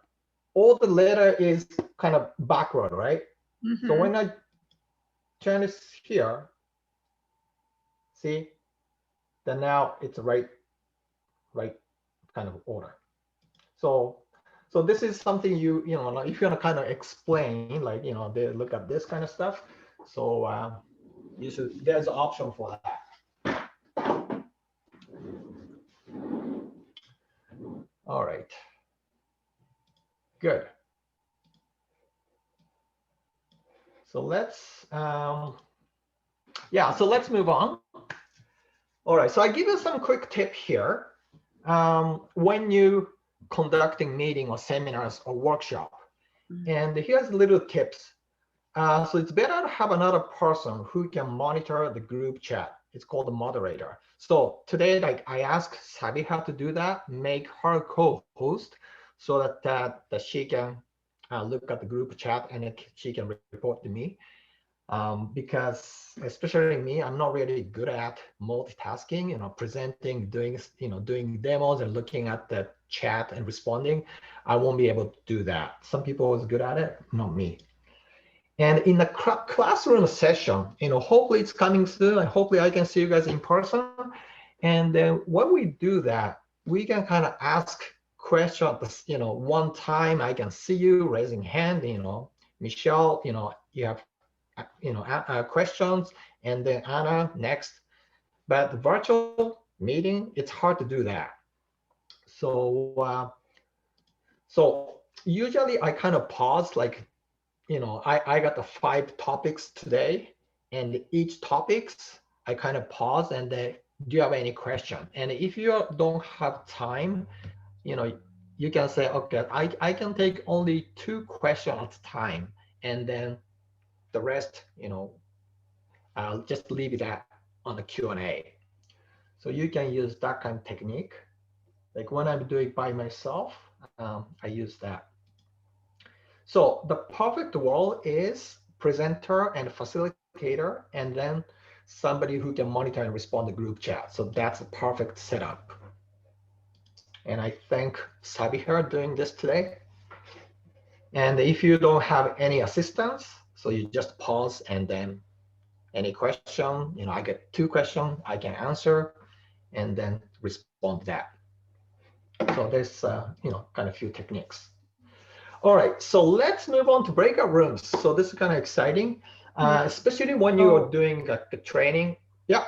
all the letter is kind of backward, right? Mhm. So when I turn this here, see, then now it's right kind of order. So this is something you know, like if you want to kind of explain, like, you know, they look at this kind of stuff. So you should, there's an option for that. All right. Good. So let's, yeah, so let's move on. All right, so I give you some quick tip here. When you conducting meeting or seminars or workshop, and here's little tips. So it's better to have another person who can monitor the group chat. It's called the moderator. So today, like I asked Sabi how to do that, make her co-host so that she can look at the group chat and she can report to me. Because especially me, I'm not really good at multitasking, you know, presenting, doing demos and looking at the chat and responding. I won't be able to do that. Some people is good at it, not me. And in the classroom session, you know, hopefully it's coming soon, and hopefully I can see you guys in person. And then when we do that, we can kind of ask questions, you know, one time I can see you raising hand, you know, Michelle, you know, you have, you know, questions, and then Anna next. But the virtual meeting, it's hard to do that. So usually I kind of pause, like, you know, I got the 5 topics today, and each topics I kind of pause and then, do you have any question? And if you don't have time, you know, you can say, okay, I can take only 2 questions at a time, and then the rest, you know, I'll just leave it at on the Q&A. So you can use that kind of technique. Like when I'm doing by myself, I use that. So the perfect world is presenter and facilitator, and then somebody who can monitor and respond to group chat. So that's a perfect setup. And I thank Sabi here doing this today. And if you don't have any assistance, so you just pause and then any question, you know, I get 2 questions, I can answer and then respond to that. So there's, you know, kind of few techniques. All right, so let's move on to breakout rooms. So this is kind of exciting, especially when you are doing the training. Yeah.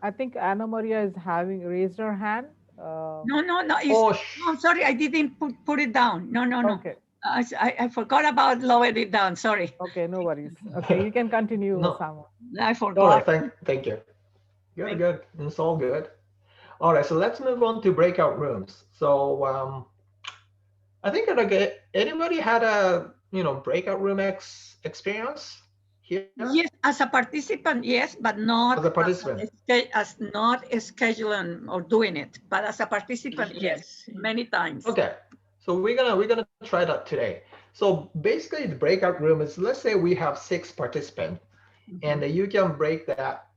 I think Anna Maria is having raised her hand. No. No, I'm sorry, I didn't put it down. No. Okay. I forgot about lowering it down. Sorry. Okay, no worries. Okay, you can continue, No. Samu. I forgot. All right, thank you. Good. It's all good. All right, so let's move on to breakout rooms. So I think like anybody had a, you know, breakout room experience here? Yes, as a participant, yes, but not as a participant. As not scheduling or doing it, but as a participant, yes, many times. Okay, so we're gonna try that today. So basically, the breakout room is, let's say we have 6 participants, and you can break that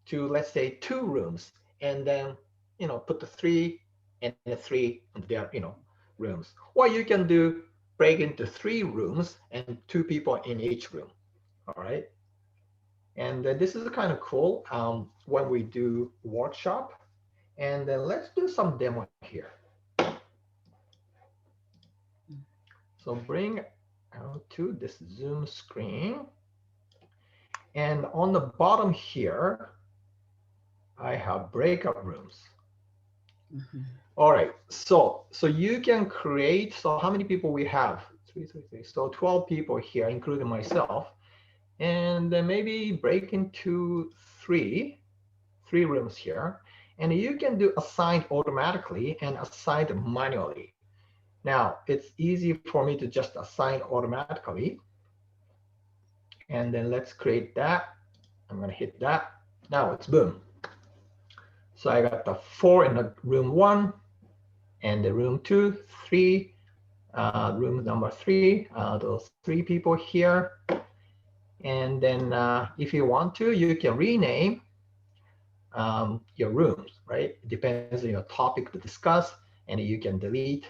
to, let's say, 2 rooms, and then, you know, put the 3 and the 3 in their, you know, rooms. Or you can do break into 3 rooms and 2 people in each room. All right. And this is kind of cool when we do workshop. And then let's do some demo here. So bring out to this Zoom screen. And on the bottom here, I have breakout rooms. All right, so you can create, so how many people we have? 3, so 12 people here, including myself. And then maybe break into 3 rooms here. And you can do assign automatically and assign manually. Now it's easy for me to just assign automatically. And then let's create that. I'm gonna hit that. Now it's boom. So I got the 4 in the room 1 and the room 2, 3, room number 3, those 3 people here. And then if you want to, you can rename your rooms, right? It depends on your topic to discuss, and you can delete,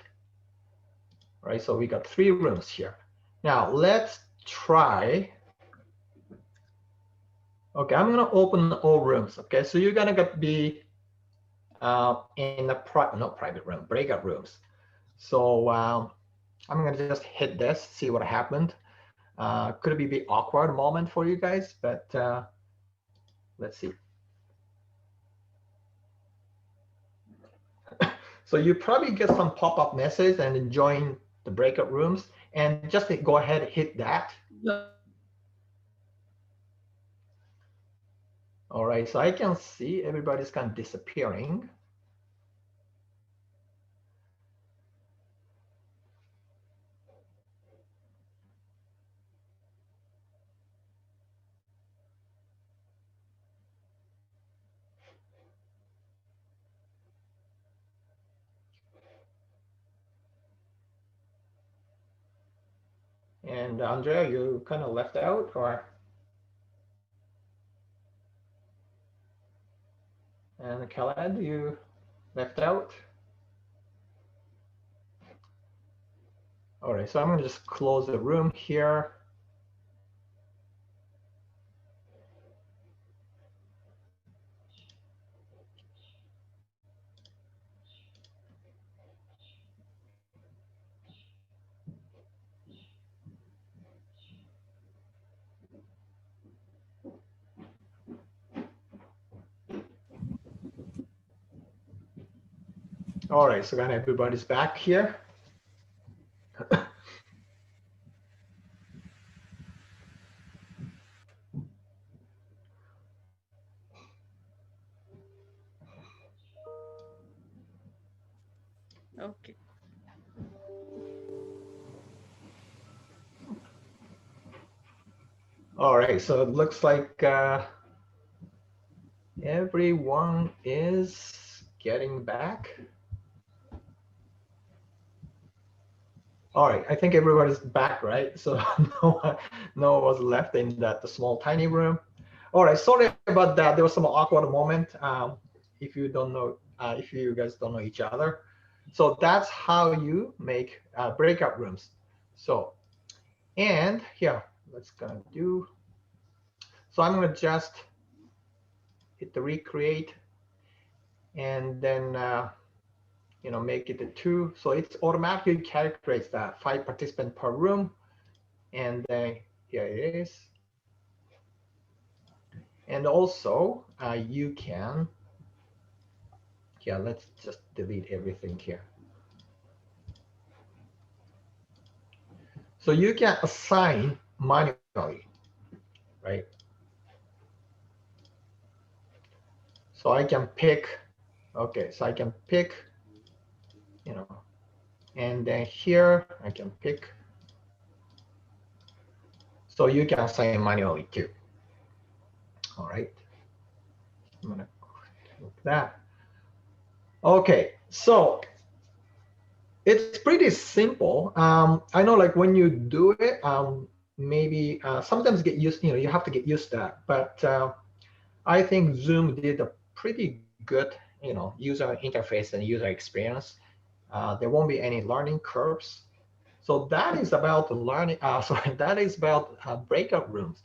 right? So we got 3 rooms here. Now let's try. Okay, I'm gonna open all rooms. Okay, so you're gonna be in the private room, breakout rooms. So I'm gonna just hit this, see what happened. Could be the awkward moment for you guys, but let's see. So you probably get some pop-up message and join the breakout rooms, and just go ahead and hit that. All right, so I can see everybody's kind of disappearing. And Andrea, you kind of left out, or? And Khaled, you left out? All right, so I'm gonna just close the room here. All right, so then everybody's back here. Okay. All right, so it looks like everyone is getting back. All right, I think everybody's back, right? So no one was left in that small tiny room. All right, sorry about that. There was some awkward moment. If you don't know, if you guys don't know each other, so that's how you make breakout rooms. So, and here, let's gonna do. So I'm gonna just hit the recreate, and then make it a 2. So it's automatically calculates that 5 participants per room, and then here it is. And also you can, let's just delete everything here. So you can assign manually, right? So I can pick, okay, so I can pick, and then here I can pick. So you can assign manually too. All right, I'm gonna click that. Okay, so it's pretty simple. I know, like when you do it, maybe sometimes get used. You have to get used to that. But I think Zoom did a pretty good, user interface and user experience. There won't be any learning curves. So that is about the learning. Sorry, that is about breakout rooms.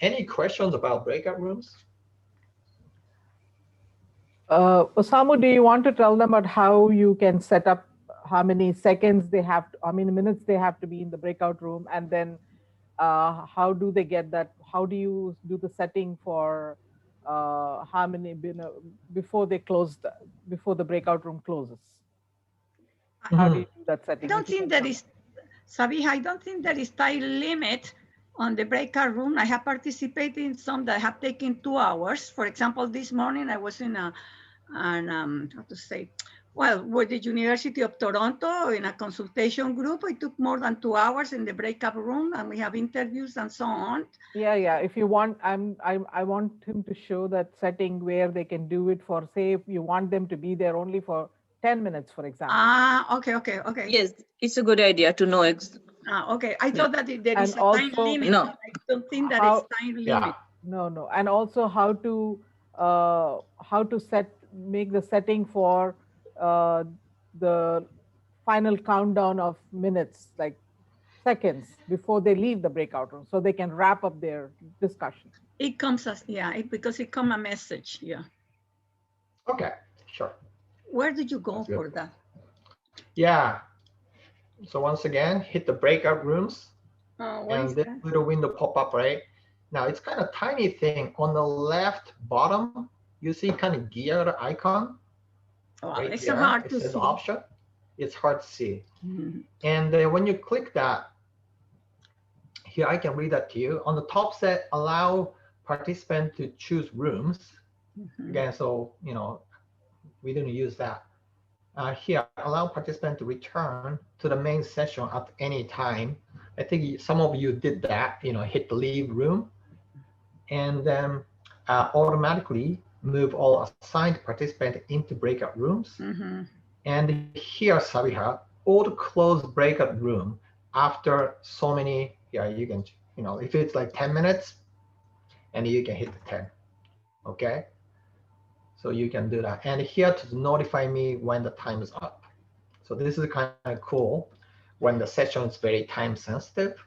Any questions about breakout rooms? Osamu, do you want to tell them about how you can set up how many seconds they have to, how many minutes they have to be in the breakout room, and then how do they get that? How do you do the setting for how many before they close before the breakout room closes? How do you do that setting? I don't think there is, Sabiha, I don't think there is time limit on the breakout room. I have participated in some that have taken 2 hours. For example, this morning I was in how to say, Well, with the University of Toronto in a consultation group, it took more than 2 hours in the breakout room, and we have interviews and so on. Yeah. If you want, I want him to show that setting where they can do it for, say, if you want them to be there only for 10 minutes, for example. Ah, okay. Yes, it's a good idea to know. Okay. I thought that there is And a time also- limit. No. I don't think that How- it's time limit. Yeah. No. And also how to make the setting for the final countdown of minutes, like seconds before they leave the breakout room, so they can wrap up their discussion. It comes as, because it come a message. Yeah. Okay, sure. Where did you go That's good. for that? Yeah. So once again, hit the breakout rooms, What and is this that? little window pop up, right? Now it's kind of tiny thing on the left bottom. You see kind of gear icon Oh, right it's here. hard It to says see. option. It's hard to see. Mhm. And when you click that, here I can read that to you. On the top set, allow participant to choose rooms. Mhm. Again, so we didn't use that. Here, allow participant to return to the main session at any time. I think some of you did that. Hit the leave room, and then automatically move all assigned participants into breakout rooms. Mhm. And here, Sabiha, auto close breakout room after so many. Yeah, you can. If it's like 10 minutes, and you can hit the 10. Okay. So you can do that. And here to notify me when the time is up. So this is kind of cool when the session is very time sensitive.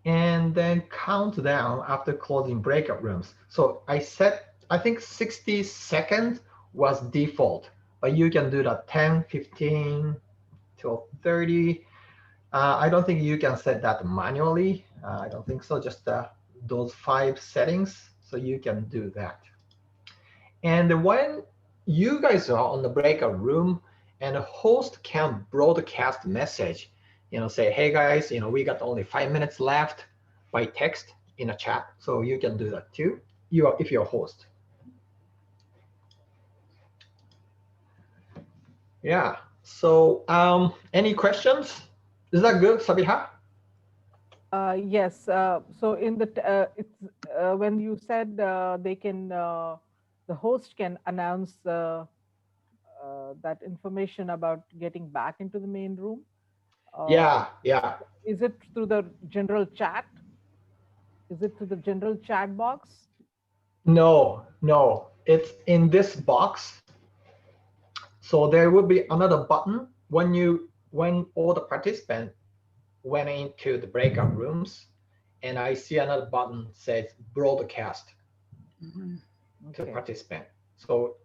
And then count down after closing breakout rooms. So I think 60 seconds was default, but you can do that 10, 15, till 30. I don't think you can set that manually. I don't think so, just those 5 settings. So you can do that. And when you guys are on the breakout room and the host can broadcast message, say, hey guys, we got only 5 minutes left by text in a chat. So you can do that too, if you're a host. Yeah, so any questions? Is that good, Sabiha? Yes. So in the it's when you said they can, the host can announce that information about getting back into the main room. Yeah. Is it through the general chat? Is it through the general chat box? No. It's in this box. So there will be another button when all the participants went into the breakout rooms, and I see another button says broadcast to Okay. participant. So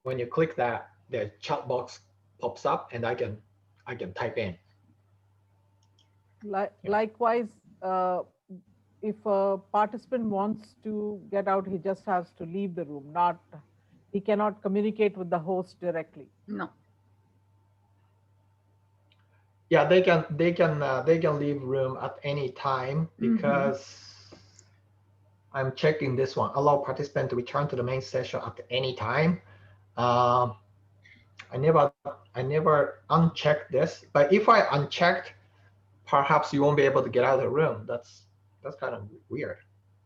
when you click that, the chat box pops up, and I can type in. Likewise, if a participant wants to get out, he just has to leave the room. He cannot communicate with the host directly. No. Yeah, they can leave room at any time, because I'm checking this one. Allow participant to return to the main session at any time. I never unchecked this, but if I unchecked, perhaps you won't be able to get out of the room. That's kind of weird.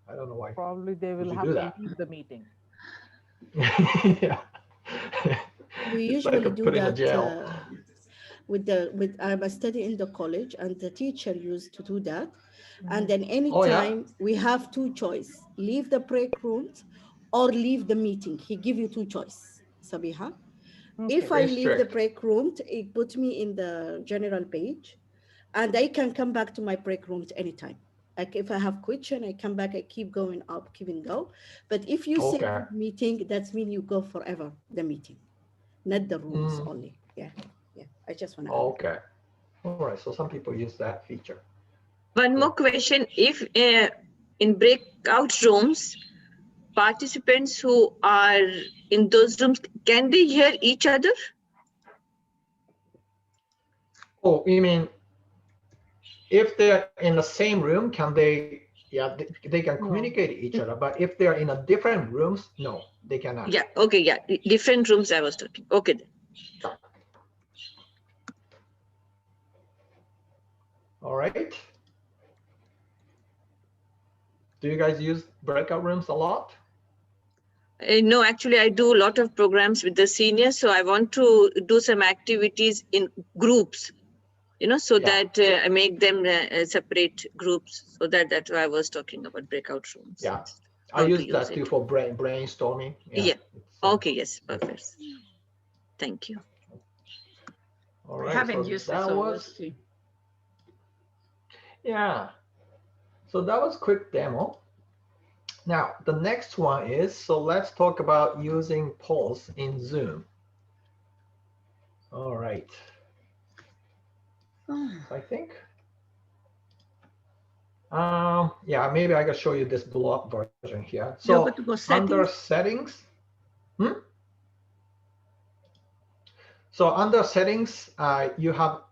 I don't know why. Probably they will you have do to that? leave the meeting. Yeah. We It's like usually a do put in a that jail. I'm a study in the college, and the teacher used to do that. And then Oh, yeah? anytime we have 2 choice, leave the break rooms or leave the meeting. He give you 2 choice, Sabiha. If I Very leave the strict. break room, it puts me in the general page, and I can come back to my break rooms anytime. Like if I have question, I come back, I keep going up, keeping go. But if you say Okay. meeting, that's mean you go forever, the meeting, not the rooms Mm. only. Yeah. I just want to Okay. All right. So some people use that feature. One more question. If in breakout rooms, participants who are in those rooms, can they hear each other? Oh, you mean if they're in the same room, can they? Yeah, they can communicate each other. But if they're in a different rooms, no, they cannot. Yeah, okay, yeah. Different rooms I was talking. Okay. Then. All right. Do you guys use breakout rooms a lot? No, actually, I do a lot of programs with the seniors. So I want to do some activities in groups, you know, so Yeah. that I make them separate groups. So that's why I was talking about breakout rooms. Yeah. I How to use that too it. for brainstorming. Yeah. It's, Okay, yes, perfect. Thank you. all I right. haven't So used it, that so we'll was, see. yeah. So that was quick demo. Now, the next one is, so let's talk about using polls in Zoom. All right. I think, yeah, maybe I can show you this block version here. So go to go under settings. settings, so under settings, you have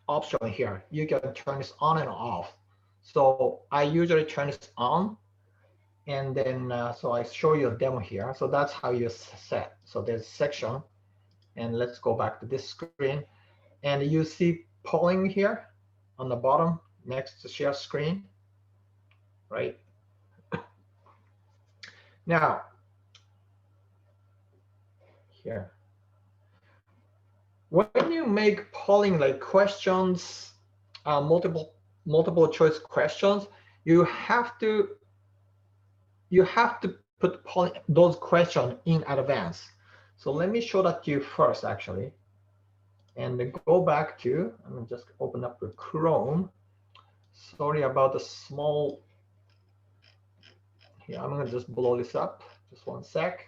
option here. You can turn this on and off. So I usually turn this on, and then so I show you a demo here. So that's how you set. So there's section, and let's go back to this screen, and you see polling here on the bottom next to share screen, right? Now, here, when you make polling like questions, multiple choice questions, you have to put polling those questions in advance. So let me show that to you first, actually, and then go back to. I'm gonna just open up the Chrome. Sorry about the small. Here, I'm gonna just blow this up. Just one sec.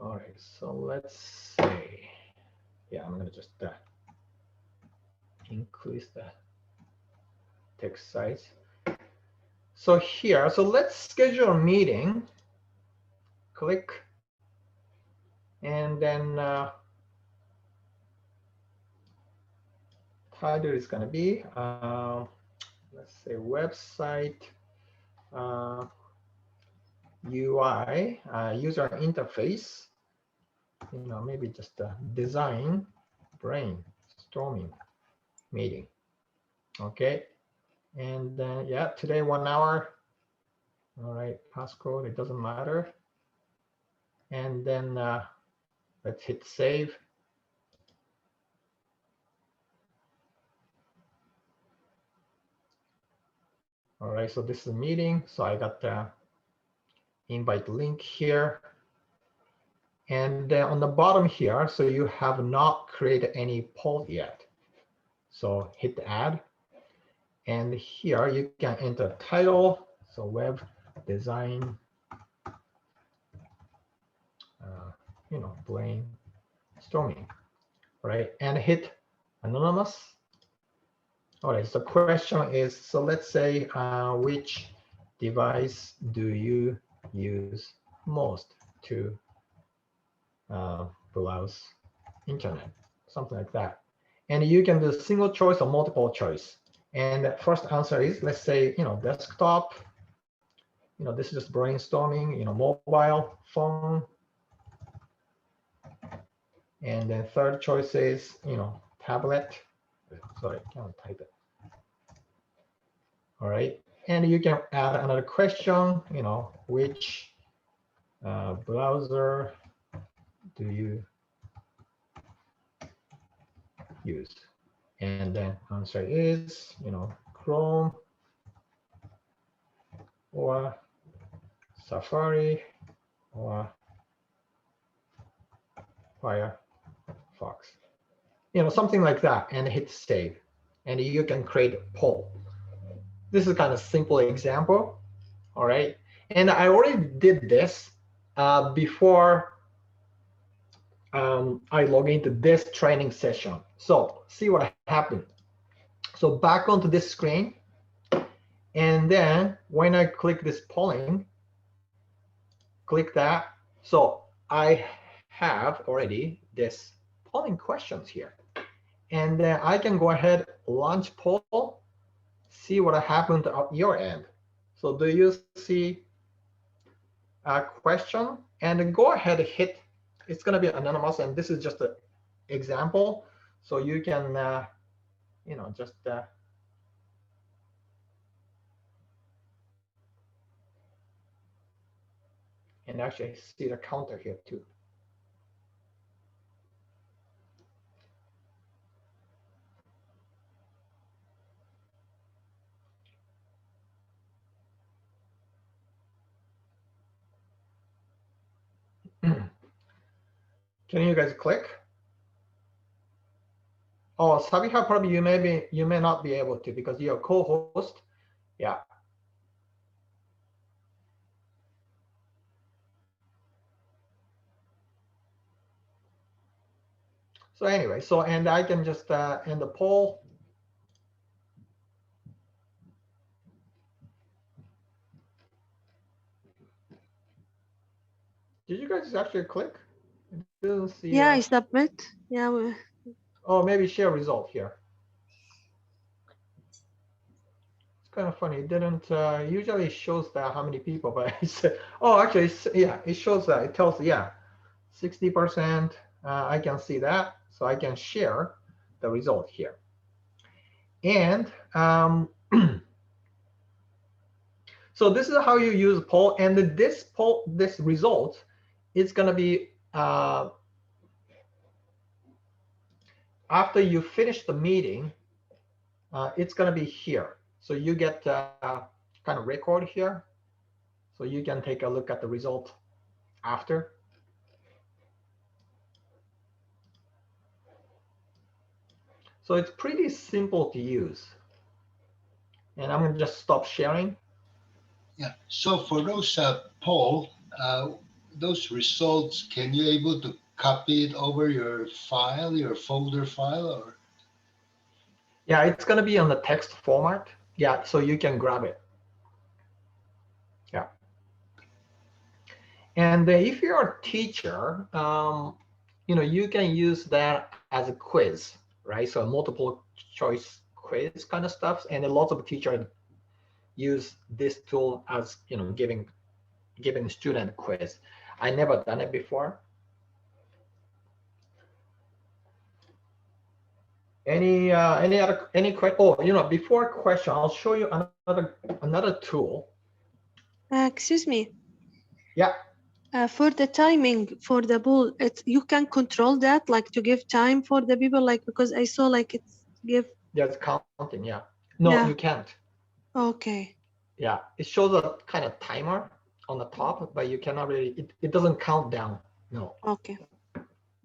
All right, so let's say, yeah, I'm gonna just increase the text size. So here, so let's schedule a meeting. Click, and then title is gonna be, let's say website UI, user interface, you know, maybe just a design brainstorming meeting. Okay, and then yeah, today 1 hour. All right, passcode, it doesn't matter. And then let's hit save. All right, so this is a meeting. So I got the invite link here. And then on the bottom here, so you have not created any poll yet. So hit add. And here you can enter title. So web design, you know, brainstorming, right? And hit anonymous. All right, so question is, so let's say which device do you use most to browse internet, something like that. And you can do single choice or multiple choice. And the first answer is, let's say, you know, desktop, you know, this is just brainstorming, you know, mobile phone. And then third choice is, you know, tablet. Sorry, I can't type it. All right, and you can add another question, you know, which browser do you use? And then answer is, you know, Chrome or Safari or Firefox, you know, something like that, and hit save. And you can create a poll. This is kind of simple example. All right, and I already did this before I log into this training session. So see what happened. So back onto this screen, and then when I click this polling, click that. So I have already this polling questions here. And then I can go ahead, launch poll, see what happened at your end. So do you see a question? And go ahead, hit, it's gonna be anonymous, and this is just an example. So you can, just and actually see the counter here too. Can you guys click? Oh, Sabiha, probably you may not be able to because you're a co-host. Yeah. So anyway, and I can just end the poll. Did you guys actually click? It doesn't see. Yeah, I submit. Yeah. Oh, maybe share result here. It's kind of funny. It didn't usually it shows that how many people, but it's, oh, actually, yeah, it shows that. It tells, yeah, 60%. I can see that, so I can share the result here. And so this is how you use poll, and this result is going to be after you finish the meeting. It's going to be here, so you get kind of record here, so you can take a look at the result after. So it's pretty simple to use, and I'm going to just stop sharing. Yeah. So for those poll, those results, can you able to copy it over your file, your folder file, or? Yeah, it's going to be on the text format. Yeah, so you can grab it. Yeah. And if you're a teacher, you can use that as a quiz, right? So a multiple choice quiz kind of stuff. And lots of teachers use this tool as, giving student quiz. I never done it before. Any question? Oh, before question, I'll show you another tool. Excuse me. Yeah. For the timing for the poll, you can control that, like to give time for the people, like because I saw like it's give. There's counting. Yeah. No, Yeah. you can't. Okay. Yeah, it shows a kind of timer on the top, but you cannot really. It doesn't count down. No. Okay.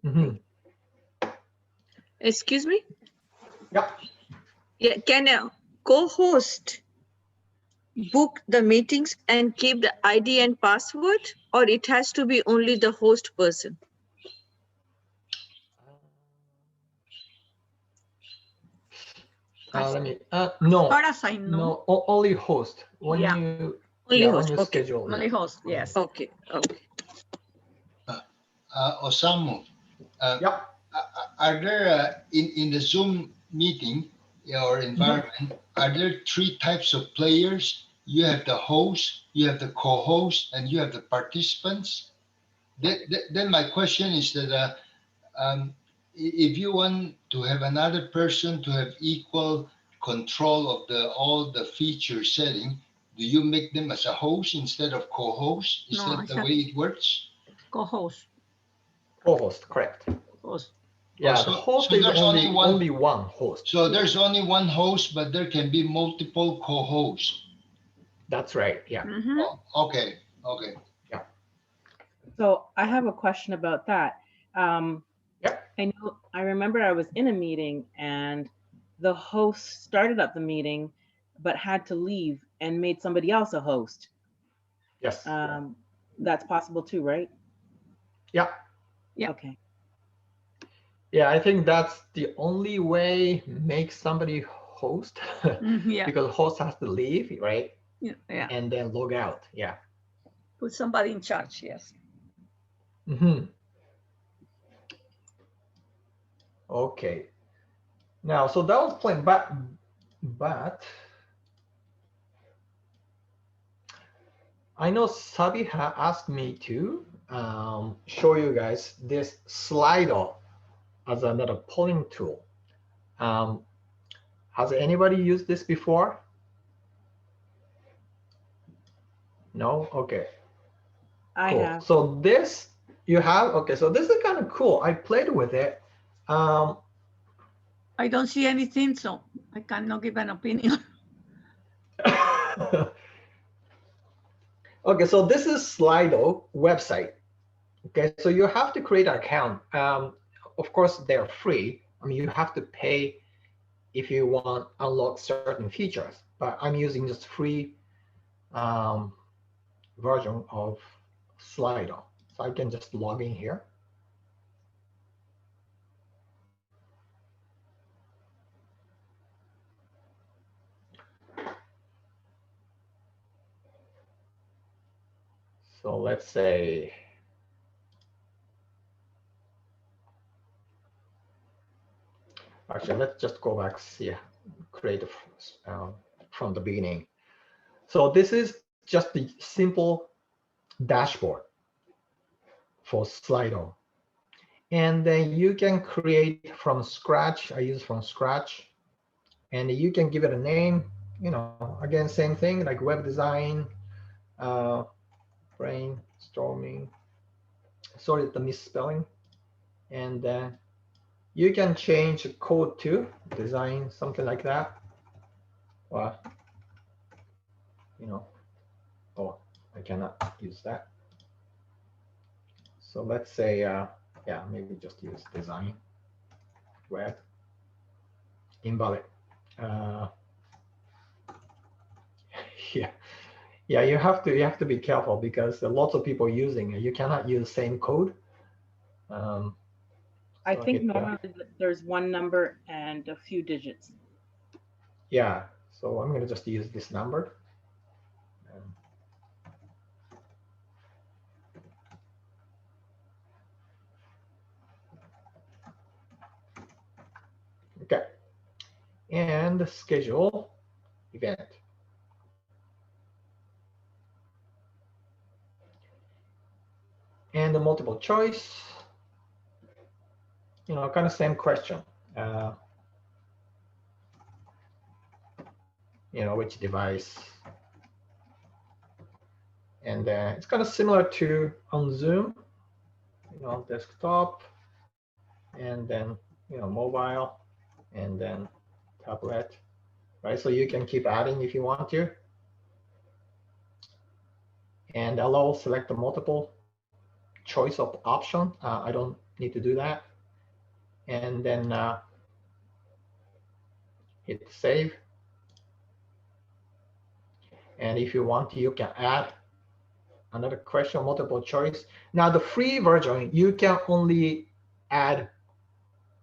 Mm-hmm. Excuse me? Yeah. Yeah, can a co-host book the meetings and keep the ID and password, or it has to be only the host person? Let me. No. Or assign, no. No. Only host. When Yeah. you. Only host. When you Okay. schedule. Only host. Yes. Okay. Okay. Osamu. Yeah. Are there in the Zoom meeting or environment, are there 3 types of players? You have the host, you have the co-host, and you have the participants. Then my question is that if you want to have another person to have equal control of all the feature setting, do you make them as a host instead of co-host? Is No, that the way it works? Co-host. Co-host, correct. Host. Yeah, so, the host so is there's only one host. So there's only one host, but there can be multiple co-hosts. That's right. Yeah. Mm-hmm. Oh, okay. Okay. Yeah. So I have a question about that. Yeah. I remember I was in a meeting and the host started up the meeting, but had to leave and made somebody else a host. Yes. That's possible too, right? Yeah. Yeah. Okay. Yeah, I think that's the only way make somebody host Yeah. because host has to leave, right? Yeah. And then log out. Yeah. Put somebody in charge. Yes. Mm-hmm. Okay. Now, so that was plain, but I know Sabiha asked me to show you guys this Slido as another polling tool. Has anybody used this before? No? Okay. I Cool. have. So this you have? Okay, so this is kind of cool. I played with it. I don't see anything, so I cannot give an opinion. Okay, so this is Slido website. Okay, so you have to create an account. Of course, they're free. I mean, you have to pay if you want to unlock certain features, but I'm using just free version of Slido. So I can just log in here. So let's say, actually, let's just go back, see, create from the beginning. So this is just the simple dashboard for Slido. And then you can create from scratch. I use from scratch. And you can give it a name. You know, again, same thing, like web design, brainstorming. Sorry, the misspelling. And then you can change code to design, something like that. Well, you know, oh, I cannot use that. So let's say, yeah, maybe just use design, web, invalid. Yeah, yeah, you have to be careful because there are lots of people using it. You cannot use same code. I So think hit that. normally there's one number and a few digits. Yeah, so I'm gonna just use this number. Okay, and schedule event. And the multiple choice, you know, kind of same question. You know, which device. And it's kind of similar to on Zoom, you know, desktop, and then, you know, mobile, and then tablet, right? So you can keep adding if you want to. And allow select the multiple choice of option. I don't need to do that. And then hit save. And if you want to, you can add another question, multiple choice. Now the free version, you can only add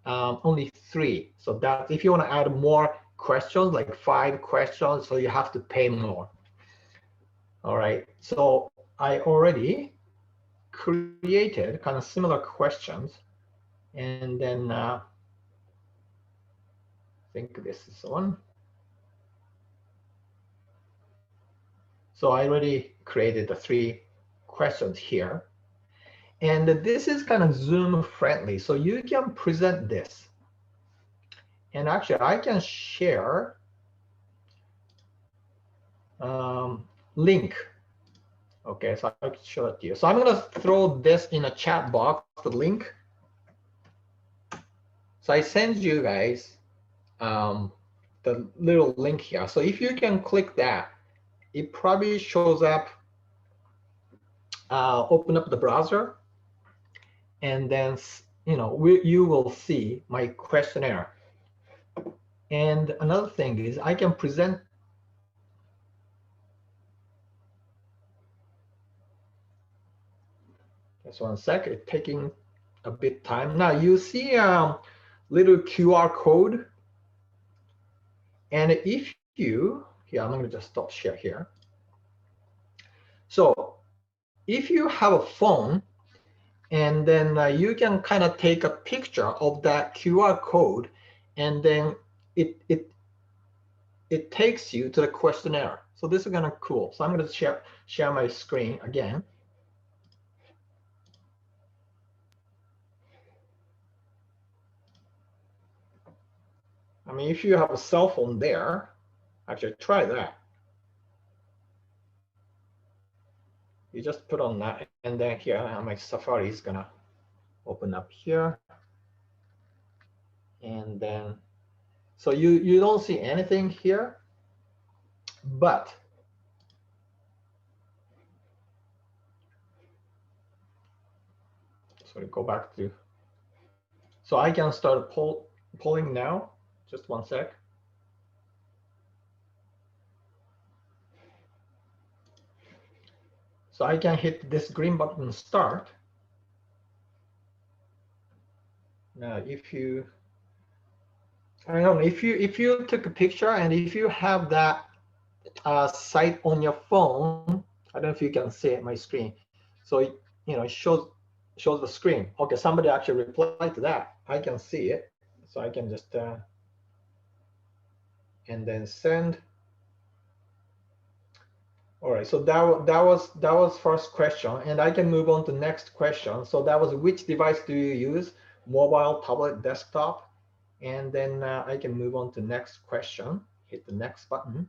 only 3. So that if you want to add more questions, like 5 questions, so you have to pay more. All right, so I already created kind of similar questions. And then I think this is the one. So I already created the 3 questions here. And this is kind of Zoom friendly. So you can present this. And actually, I can share link. Okay, so I'll show it to you. So I'm going to throw this in a chat box, the link. So I send you guys the little link here. So if you can click that, it probably shows up, open up the browser, and then, you know, you will see my questionnaire. And another thing is I can present. Just one sec, it's taking a bit time. Now you see little QR code. And if you, here, I'm going to just stop share here. So if you have a phone, and then you can kind of take a picture of that QR code and then it takes you to the questionnaire. So this is kind of cool. So I'm going to share my screen again. I mean, if you have a cell phone there, actually try that. You just put on that, and then here my Safari is gonna open up here, and then so you don't see anything here, but so go back to. So I can start polling now. Just one sec. So I can hit this green button, start. Now, if you, I don't know, if you took a picture and if you have that site on your phone, I don't know if you can see my screen. So it shows the screen. Okay, somebody actually replied to that. I can see it, so I can just and then send. All right, so that was first question, and I can move on to next question. So that was, which device do you use? Mobile, tablet, desktop, and then I can move on to next question. Hit the next button.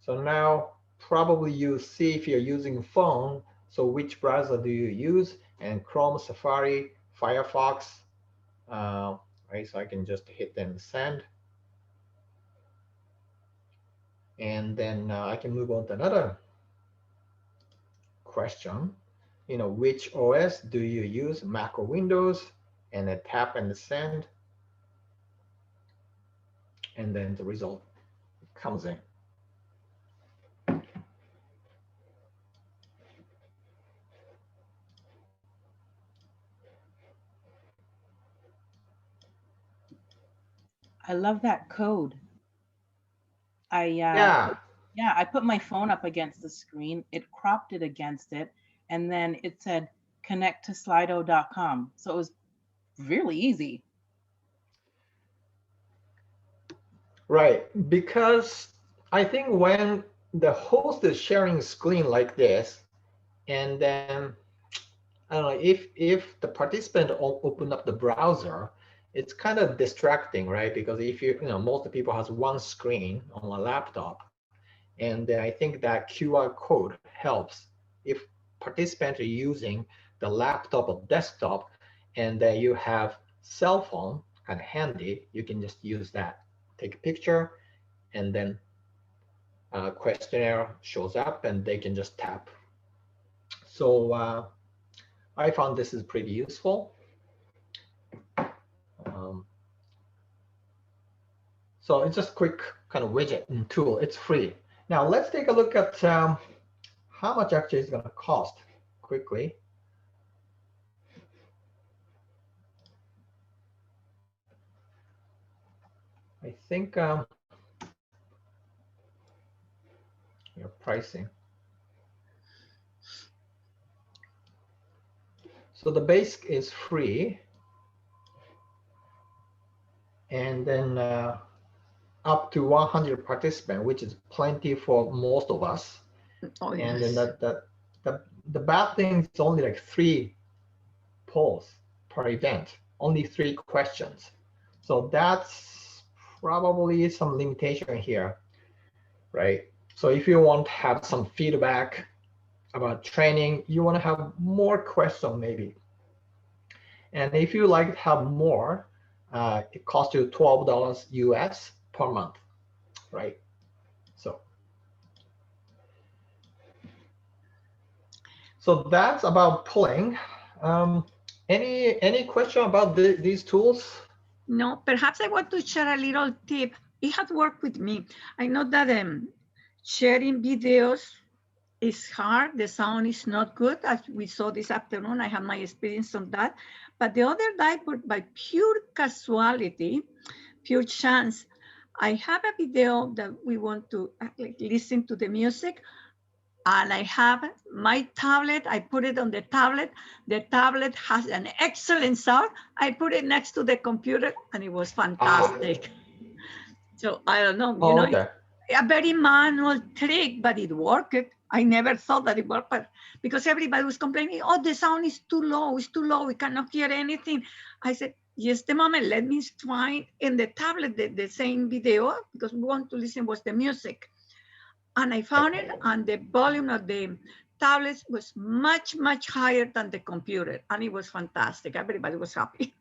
So now probably you see if you're using phone. So which browser do you use? And Chrome, Safari, Firefox. Right, so I can just hit and send. And then I can move on to another question. Which OS do you use, Mac or Windows? And then tap and send. And then the result comes in. I love that code. Yeah. I put my phone up against the screen. It cropped it against it, and then it said connect to slido.com. So it was really easy. Right, because I think when the host is sharing screen like this, and then I don't know, if the participant open up the browser, it's kind of distracting, right? Because if most people has one screen on a laptop, and I think that QR code helps if participants are using the laptop or desktop, and then you have cell phone kind of handy, you can just use that. Take a picture, and then questionnaire shows up, and they can just tap. So I found this is pretty useful. So it's just quick kind of widget and tool. It's free. Now let's take a look at how much actually it's going to cost quickly. I think your pricing. So the basic is free, and then up to 100 participants, which is plenty for most of us. Oh, yes. And then the bad thing is only like 3 polls per event, only 3 questions. So that's probably some limitation here, right? So if you want to have some feedback about training, you want to have more questions maybe. And if you like to have more, it costs you $12 US per month, right? So that's about polling. Any question about these tools? No, perhaps I want to share a little tip. It has worked with me. I know that sharing videos is hard. The sound is not good, as we saw this afternoon. I have my experience on that. But the other day, by pure casualty, pure chance, I have a video that we want to listen to the music. And I have my tablet, I put it on the tablet. The tablet has an excellent sound. I put it next to the computer and it was fantastic. So I don't know, you know, Okay. it's a very manual trick, but it worked. I never thought that it worked, but because everybody was complaining, oh, the sound is too low, it's too low, we cannot hear anything. I said, just a moment, let me try in the tablet the same video, because we want to listen was the music. And I found it, and the volume of the tablets was much, much higher than the computer, and it was fantastic. Everybody was happy.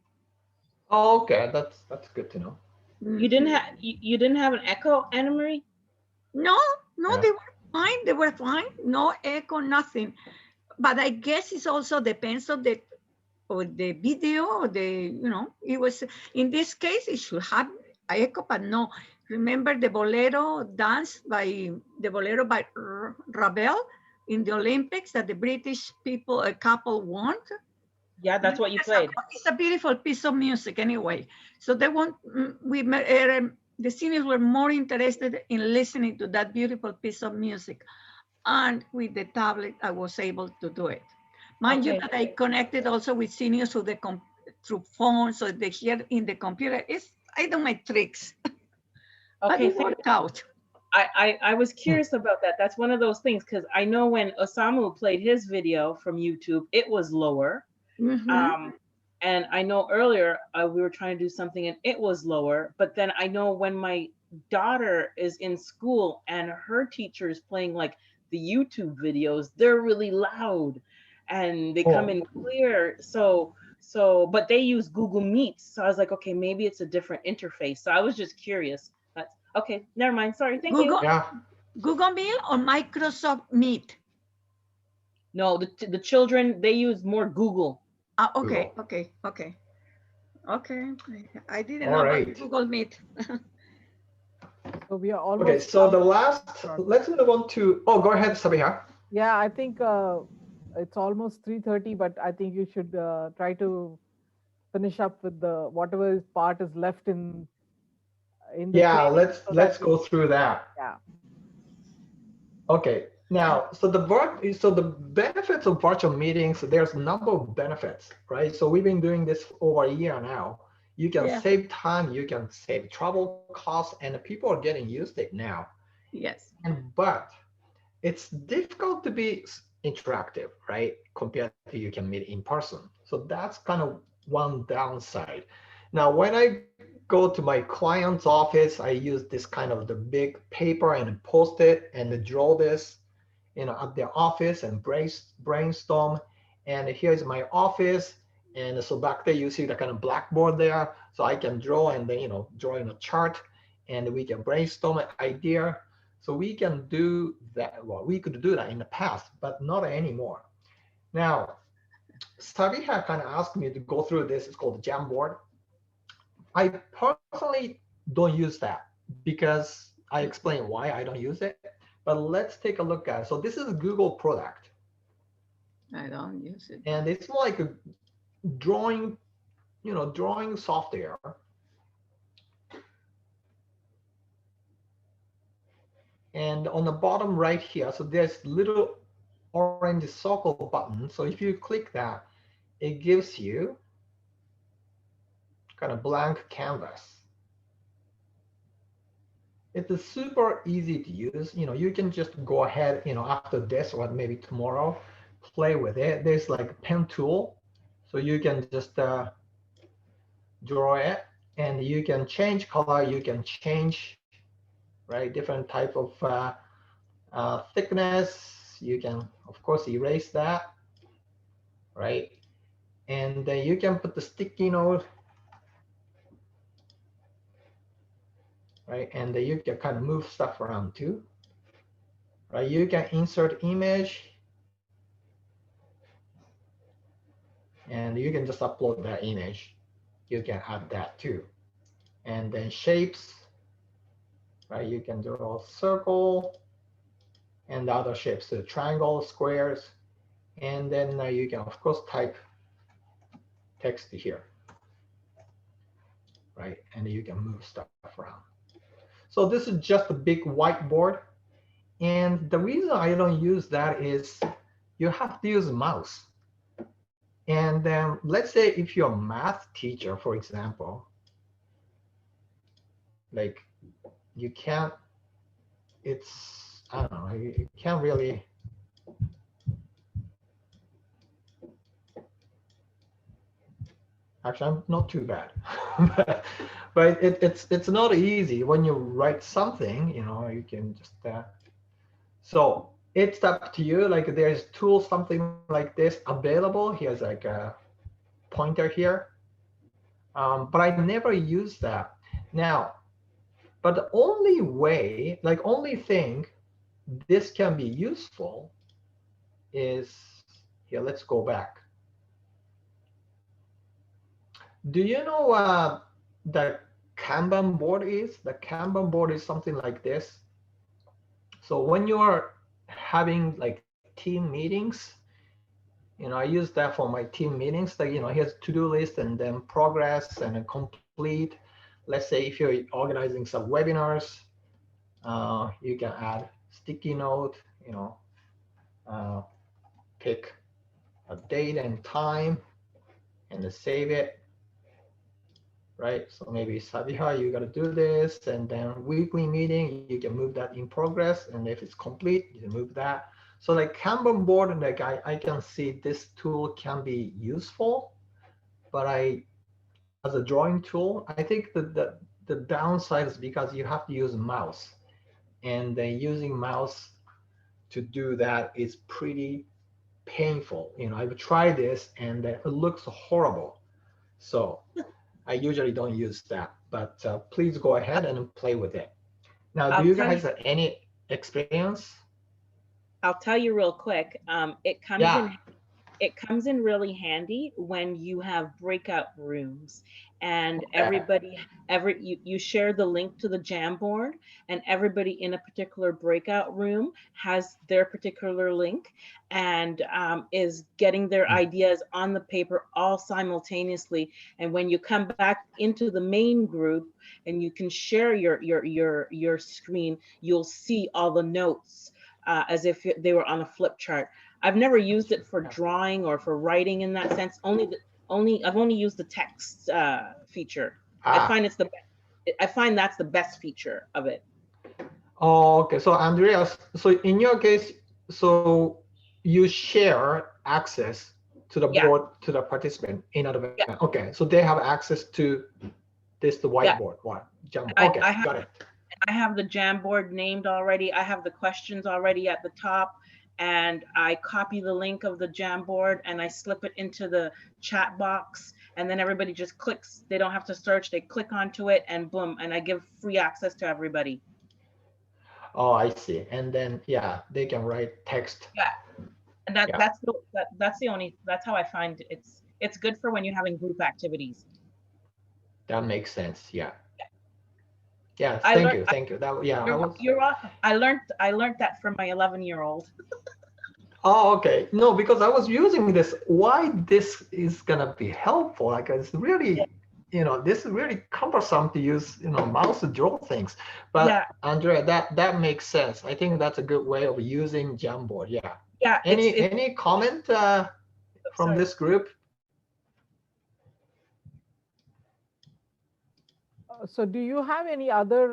Oh, okay, that's good to know. You didn't have you didn't have an echo, Anna Marie? No, Yeah. they were fine. They were fine. No echo, nothing. But I guess it also depends on the video or it was in this case it should have echo, but no. Remember the bolero dance by Ravel in the Olympics that the British people a couple won. Yeah, that's what you played. It's a beautiful piece of music anyway. So they want the seniors were more interested in listening to that beautiful piece of music, and with the tablet I was able to do it. Mind you that I connected also with seniors through phones, so they hear in the computer. I do my tricks. But it worked out. I was curious about that. That's one of those things, because I know when Osamu played his video from YouTube, it was lower. And I know earlier we were trying to do something and it was lower. But then I know when my daughter is in school and her teacher is playing like the YouTube videos, they're really loud and they come in clear. So but they use Google Meet. So I was like, okay, maybe it's a different interface. So I was just curious. That's okay. Never mind. Sorry. Thank you. Yeah. Google Meet or Microsoft Meet? No, the children, they use more Google. Okay. I didn't know about Google Meet. So we are almost. Okay, so the last, let's move on to, go ahead, Sabiha. Yeah, I think it's almost 3:30, but I think you should try to finish up with the whatever part is left in the Yeah, training, let's go through that. Yeah. Okay, now, so the benefits of virtual meetings, there's a number of benefits, right? So we've been doing this for over a year now. You can save time, you can save travel costs, and people are getting used to it now. Yes. But it's difficult to be interactive, right? Compared to you can meet in person. So that's kind of one downside. Now, when I go to my client's office, I use this kind of the big paper and post it and draw this, at their office and brainstorm. And here's my office. And so back there, you see the kind of blackboard there. So I can draw and then, draw in a chart and we can brainstorm an idea. So we can do that. Well, we could do that in the past, but not anymore. Now, Sabiha kind of asked me to go through this. It's called the Jamboard. I personally don't use that because I explain why I don't use it. But let's take a look at it. So this is a Google product. I don't use it. And it's more like a drawing, drawing software. And on the bottom right here, so there's little orange circle button. So if you click that, it gives you kind of blank canvas. It's super easy to use. You can just go ahead, after this or maybe tomorrow, play with it. There's like a pen tool. So you can just draw it and you can change color. You can change, right, different type of thickness. You can, of course, erase that, right? And then you can put the sticky note, right? And then you can kind of move stuff around too, right? You can insert image, and you can just upload that image. You can add that too. And then shapes, right? You can draw a circle and the other shapes, so triangle, squares, and then you can, of course, type text here, right? And you can move stuff around. So this is just a big whiteboard. And the reason I don't use that is you have to use mouse. And then let's say if you're a math teacher, for example, like you can't, it's, I don't know, you can't really, actually I'm not too bad, but it's not easy when you write something, you know, you can just, so it's up to you, like there's tools, something like this available. Here's like a pointer here, but I never use that. Now, but the only way, like only thing this can be useful is, here, let's go back. Do you know the Kanban board is? The Kanban board is something like this. So when you are having like team meetings, you know, I use that for my team meetings. Like, you know, here's to-do list and then progress and then complete. Let's say if you're organizing some webinars, you can add sticky note, you know, pick a date and time and then save it, right? So maybe Sabiha, you got to do this, and then weekly meeting, you can move that in progress, and if it's complete, you can move that. So like Kanban board, like I can see this tool can be useful, but as a drawing tool, I think that the downside is because you have to use a mouse, and then using mouse to do that is pretty painful. You know, I've tried this and it looks horrible. So I usually don't use that, but please go ahead and play with it. Now, do I'll you tell guys you, have any experience? I'll tell you real quick. Yeah. It comes in really handy when you have breakout rooms and Okay. you share the link to the Jamboard, and everybody in a particular breakout room has their particular link and is getting their ideas on the paper all simultaneously. And when you come back into the main group and you can share your screen, you'll see all the notes as if they were on a flip chart. I've never used it for drawing or for writing in that sense. I've only used the text feature. I Ah. find I find that's the best feature of it. Oh, okay. So Andreas, so in your case, so you share access to the Yeah, board to the participant in advance. yeah, Okay. So they have access to this, the yeah. whiteboard one. Jump. I, Okay, I got have it. I have the Jamboard named already. I have the questions already at the top, and I copy the link of the Jamboard and I slip it into the chat box, and then everybody just clicks. They don't have to search. They click onto it, and boom, and I give free access to everybody. Oh, I see. And then yeah, they can write text. Yeah, and Yeah, that's how I find it's good for when you're having group activities. that makes sense. Yeah. Yeah. I Thank learned. you. Thank you. That yeah, I was. You're awesome. I learned that from my 11-year-old. Oh, okay. No, because I was using this. Why this is gonna be helpful? Like it's really, you know, this is really cumbersome to use, you know, mouse to draw things. Yeah, But Andrea, that makes sense. I think that's a good way of using Jamboard. Yeah. yeah. Any comment from Sorry. this group? So do you have any other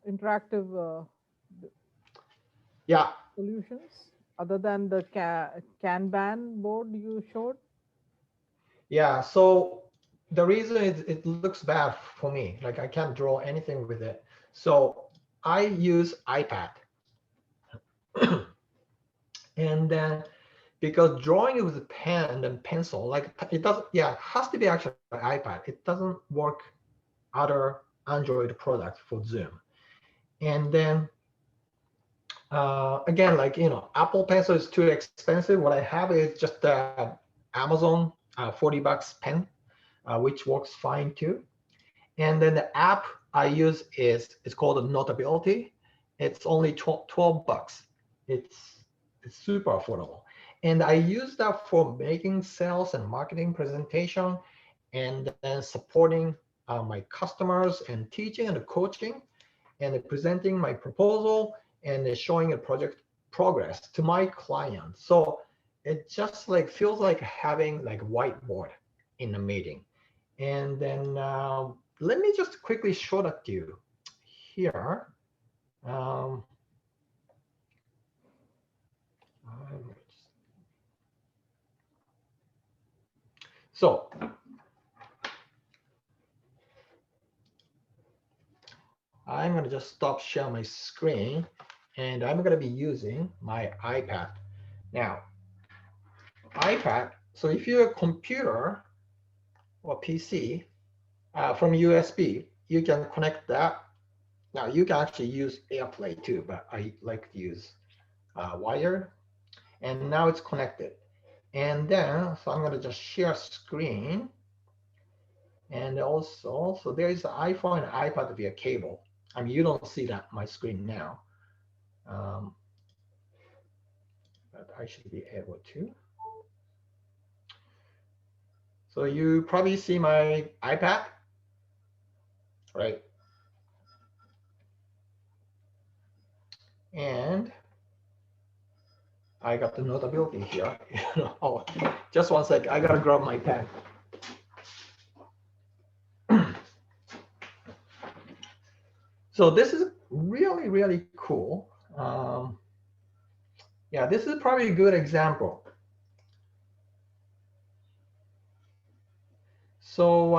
interactive Yeah. solutions other than the Kanban board you showed? Yeah. So the reason is it looks bad for me. Like I can't draw anything with it. So I use iPad. And then because drawing with a pen and then pencil, like it doesn't, yeah, it has to be actually an iPad. It doesn't work other Android product for Zoom. And then again, like, you know, Apple Pencil is too expensive. What I have is just Amazon $40 pen, which works fine too. And then the app I use is called Notability. It's only 12 bucks. It's super affordable. And I use that for making sales and marketing presentation, and then supporting my customers and teaching and coaching and presenting my proposal and it's showing a project progress to my client. So it just like feels like having like a whiteboard in a meeting. And then let me just quickly show that to you here. Um, so I'm going to just stop sharing my screen, and I'm going to be using my iPad. Now, iPad, so if you're a computer or PC from USB, you can connect that. Now, you can actually use AirPlay too, but I like to use wired. And now it's connected. And then, so I'm going to just share screen. And also, so there is the iPhone and iPad via cable. I mean, you don't see that my screen now, but I should be able to. So you probably see my iPad, right? And I got the notability here. Oh, just one sec. I gotta grab my pen. So this is really, really cool. Yeah, this is probably a good example. So,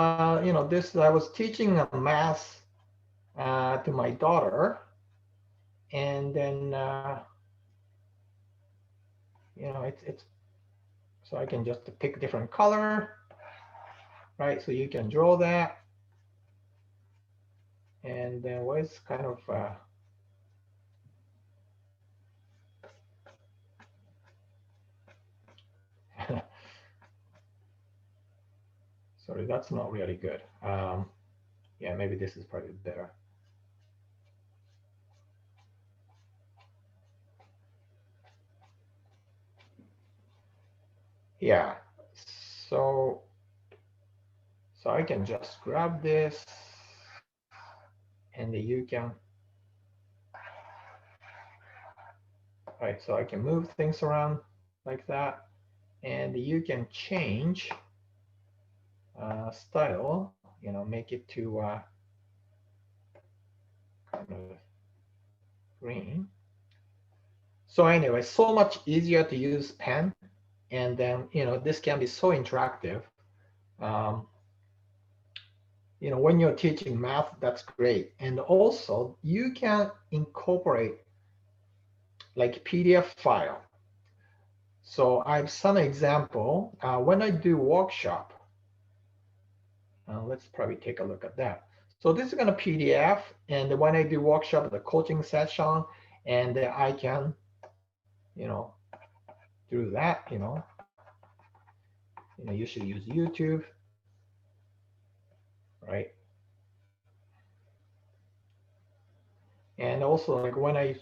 this, I was teaching a math to my daughter, and then, it's, so I can just pick a different color, right? So you can draw that. And then what's kind of, sorry, that's not really good. Yeah, maybe this is probably better. Yeah, so I can just grab this, and you can, right, so I can move things around like that, and you can change style, make it to kind of green. So anyway, so much easier to use pen, and then, this can be so interactive. When you're teaching math, that's great. And also you can incorporate like PDF file. So I have some example. When I do workshop, let's probably take a look at that. So this is going to PDF, and when I do workshop, the coaching session, and I can, do that, you should use YouTube, right? And also, like when I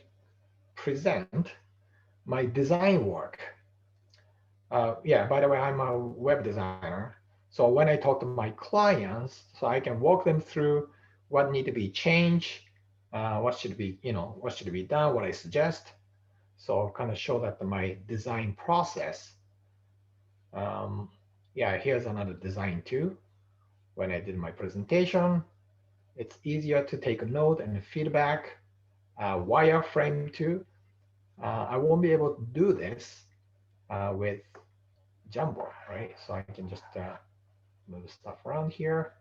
present my design work, yeah, by the way, I'm a web designer. So when I talk to my clients, so I can walk them through what need to be changed, what should be, what should be done, what I suggest. So kind of show that my design process. Yeah, here's another design too. When I did my presentation, it's easier to take a note and feedback. Wireframe too. I won't be able to do this with Jumbo, right? So I can just move stuff around here.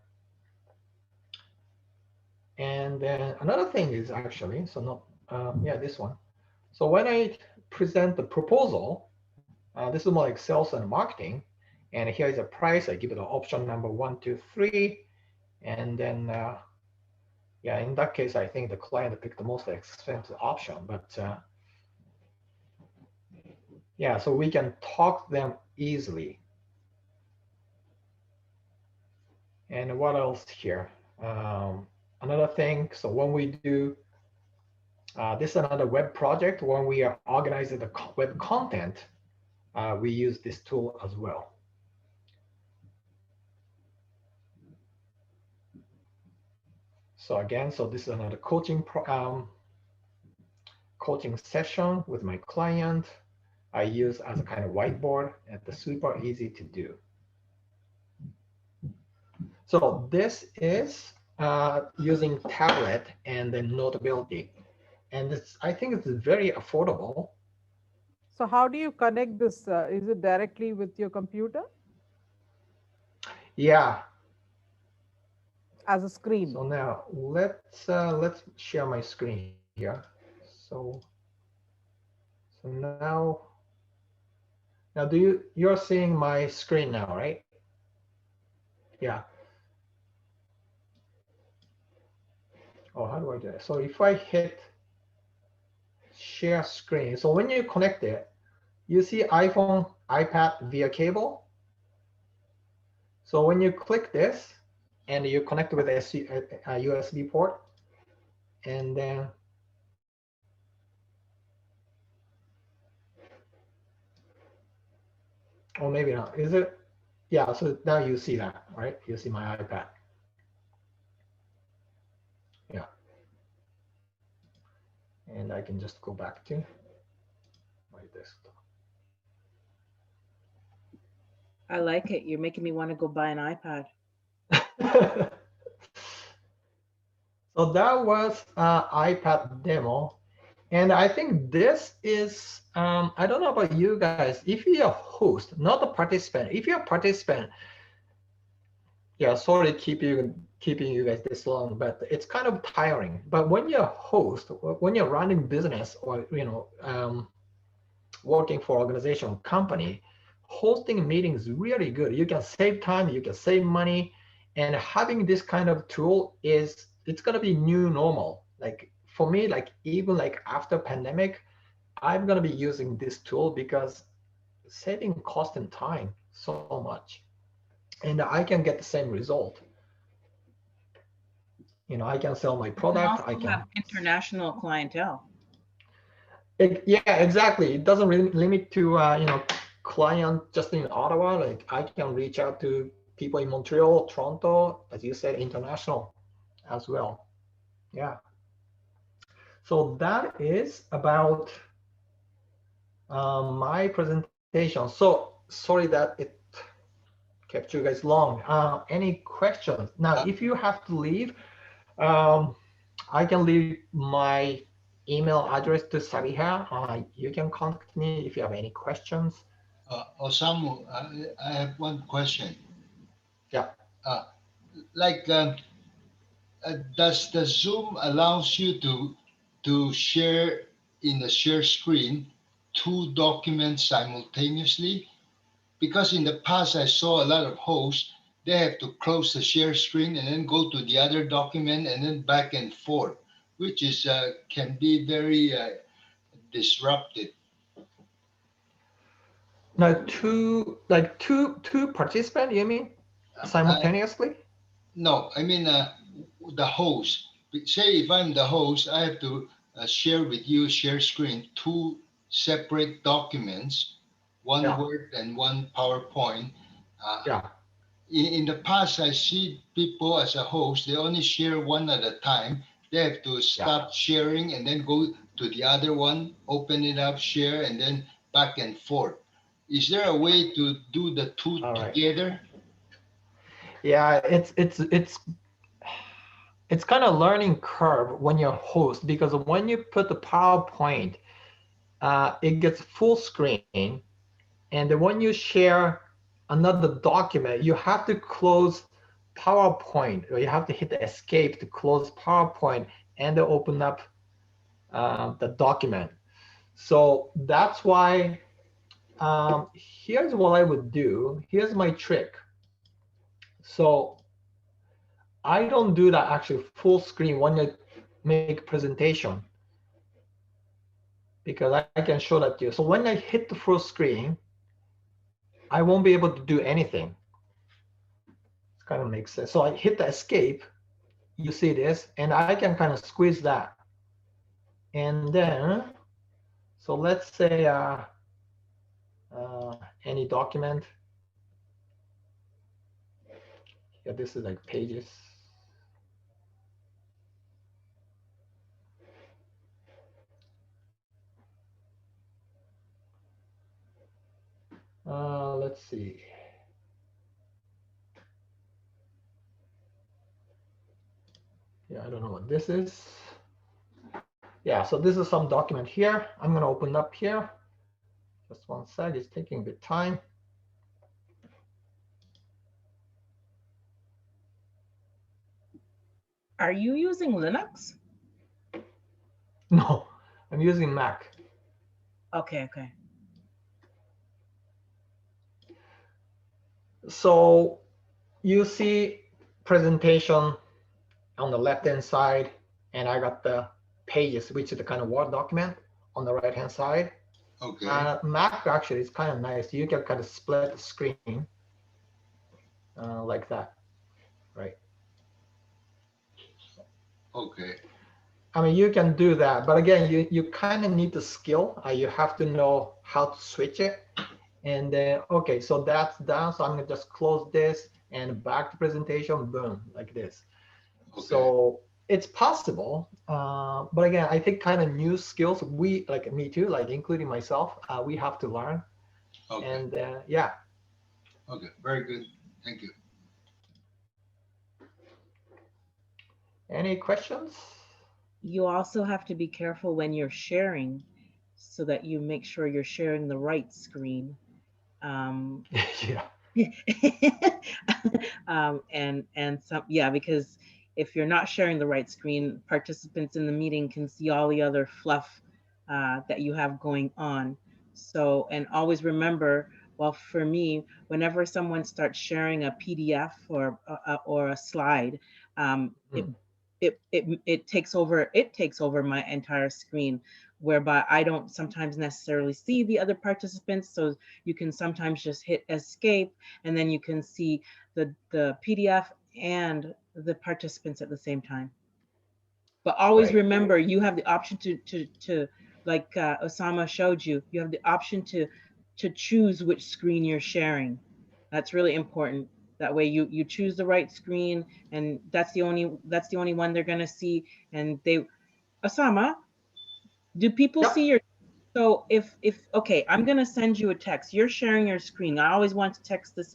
And then another thing is actually, so not, yeah, this one. So when I present the proposal, this is more like sales and marketing. And here is a price. I give it an option number 1, 2, 3. And then, yeah, in that case, I think the client picked the most expensive option. But yeah, so we can talk them easily. And what else here? Another thing, so when we do, this is another web project, when we are organizing the web content, we use this tool as well. So again, so this is another coaching coaching session with my client. I use as a kind of whiteboard, and it's super easy to do. So this is using tablet and then Notability. And it's, I think it's very affordable. So how do you connect this? Is it directly with your computer Yeah. as a screen? So now let's share my screen here. So now you're seeing my screen now, right? Yeah. Oh, how do I do it? So if I hit share screen, so when you connect it, you see iPhone, iPad via cable. So when you click this and you connect with a USB port, and then or maybe not, is it? Yeah, so now you see that, right? You see my iPad. Yeah. And I can just go back to my desktop. I like it. You're making me want to go buy an iPad. So that was iPad demo. And I think this is, I don't know about you guys, if you're a host, not a participant, if you're a participant, yeah, sorry keeping you guys this long, but it's kind of tiring. But when you're a host, when you're running business or, working for organization company, hosting meetings is really good. You can save time, you can save money, and having this kind of tool it's gonna be new normal. Like for me, like even like after pandemic, I'm gonna be using this tool because saving cost and time so much, and I can get the same result. I can sell my You can product. I also can. have international clientele. Yeah, exactly. It doesn't really limit to client just in Ottawa. Like I can reach out to people in Montreal, Toronto, as you said, international as well. Yeah. So that is about my presentation. So sorry that it kept you guys long. Any questions? Now, if you have to leave, I can leave my email address to Sabiha. You can contact me if you have any questions. Osamu, I have one question. Yeah. Like, does the Zoom allows you to share in the share screen two documents simultaneously? Because in the past I saw a lot of hosts, they have to close the share screen and then go to the other document and then back and forth, which is can be very disruptive. Now, two participants, you mean I, simultaneously? no, I mean the host. Say if I'm the host, I have to share with you share screen two separate documents, one Yeah. Word and one PowerPoint. Uh, Yeah. in the past, I see people as a host, they only share one at a time. They have to Yeah. stop sharing and then go to the other one, open it up, share, and then back and forth. Is there a way to do the two All right. together? Yeah, it's kind of learning curve when you're host, because when you put the PowerPoint, it gets full screen, and then when you share another document, you have to close PowerPoint, or you have to hit the escape to close PowerPoint and then open up the document. So that's why here's what I would do. Here's my trick. So I don't do that actually full screen when I make presentation, because I can show that to you. So when I hit the full screen, I won't be able to do anything. It kind of makes sense. So I hit the escape, you see this, and I can kind of squeeze that. And then, so let's say any document. Yeah, this is like pages. Let's see. Yeah, I don't know what this is. Yeah, so this is some document here. I'm going to open up here. Just one sec, it's taking a bit time. Are you using Linux? No, I'm using Mac. Okay, okay. So you see presentation on the left-hand side, and I got the pages, which is the kind of Word document on the right-hand side. Okay. Mac actually is kind of nice. You can kind of split the screen like that, right? Okay. I mean, you can do that, but again, you kind of need the skill. You have to know how to switch it. And then, okay, so that's done. So I'm gonna just close this and back to presentation, boom, like this. Okay. So it's possible, but again, I think kind of new skills we, like me too, like including myself, we have to learn. Okay. And yeah. Okay. Very good. Thank you. Any questions? You also have to be careful when you're sharing so that you make sure you're sharing the right screen. Yeah. And some, yeah, because if you're not sharing the right screen, participants in the meeting can see all the other fluff that you have going on. So, and always remember, well, for me, whenever someone starts sharing a PDF or a slide, it takes over my entire screen, whereby I don't sometimes necessarily see the other participants. So you can sometimes just hit escape, and then you can see the PDF and the participants at the same time. But always Right. remember, you have the option to like Osama showed you, you have the option to choose which screen you're sharing. That's really important. That way you choose the right screen, and that's the only one they're gonna see. And they, Osama, do people Yep. see your, so if okay, I'm gonna send you a text. You're sharing your screen. I always want to text this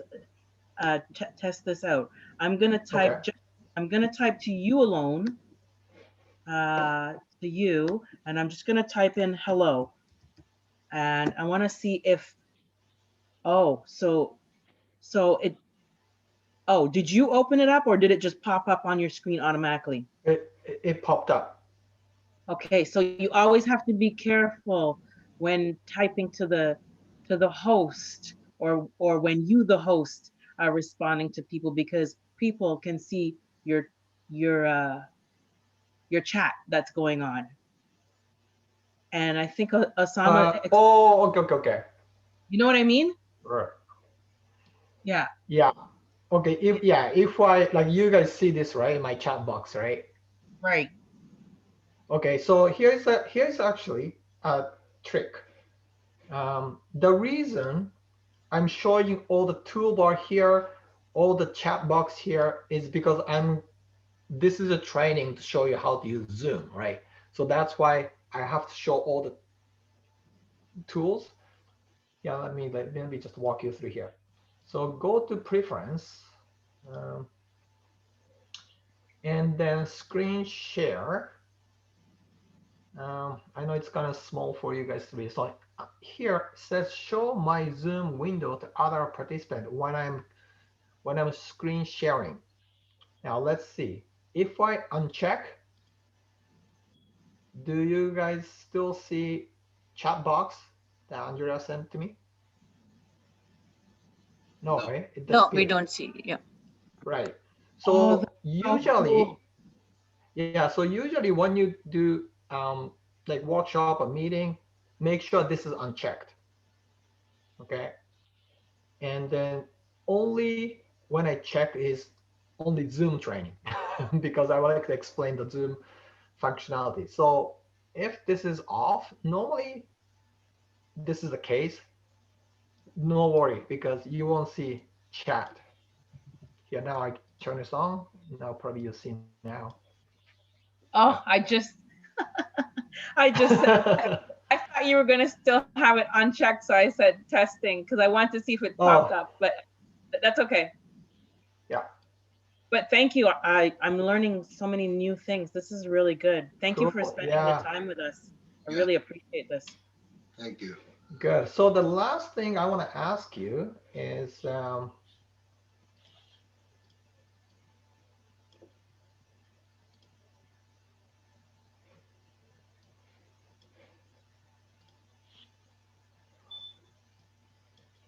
test this out. I'm gonna type Okay. I'm gonna type to you alone, to you, and I'm just gonna type in hello, and I want to see if, oh, so it, oh, did you open it up or did it just pop up on your screen automatically? It popped up. Okay, so you always have to be careful when typing to the host, or when you, the host, are responding to people, because people can see your uh your chat that's going on. And I think Osama, Oh, okay, okay, okay. you know what I mean? Right. Yeah. Yeah. Okay. If I, like, you guys see this, right, in my chat box, right? Right. Okay. So here's actually a trick. The reason I'm showing all the toolbar here, all the chat box here, is because this is a training to show you how to use Zoom, right? So that's why I have to show all the tools. Yeah, let me just walk you through here. So go to preference, um, and then screen share. I know it's kind of small for you guys to be. So here it says show my Zoom window to other participant when I'm screen sharing. Now let's see. If I uncheck, do you guys still see chat box that Andrea sent to me? No, No. right? It No, we disappeared. don't see. Yeah. Right. Oh, So that's so usually, cool. yeah, so usually when you do like workshop or meeting, make sure this is unchecked. Okay. And then only when I check is only Zoom training because I would like to explain the Zoom functionality. So if this is off, normally this is the case, no worry because you won't see chat. Here now I turn this on. Now probably you'll see now. Oh, I just I just said, I thought thought you were going to still have it unchecked, so I said testing because I wanted to see if it popped up, but that's okay. Yeah. But thank you. I'm learning so many new things. This is really good. Thank you for Cool. spending Yeah. the time with us. I Yeah. really appreciate this. Thank you. Good. So the last thing I want to ask you is,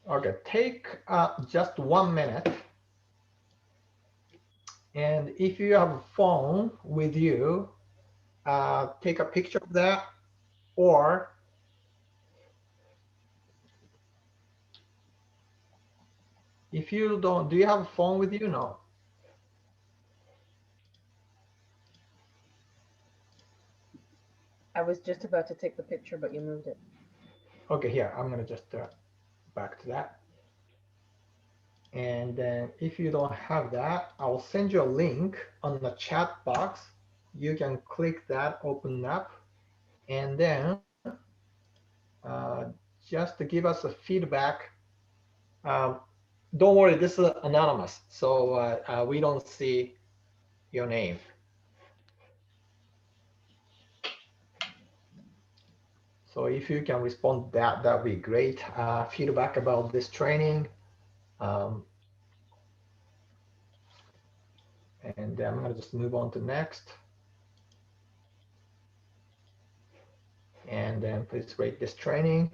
okay, take just 1 minute, and if you have a phone with you, take a picture of that, or if you don't, do you have a phone with you? No. I was just about to take the picture, but you moved it. Okay, here, I'm gonna just back to that. And then if you don't have that, I'll send you a link on the chat box. You can click that, open up, and then just to give us a feedback. Don't worry, this is anonymous, so we don't see your name. So if you can respond to that, that'd be great. Feedback about this training. And I'm gonna just move on to next. And then please rate this training,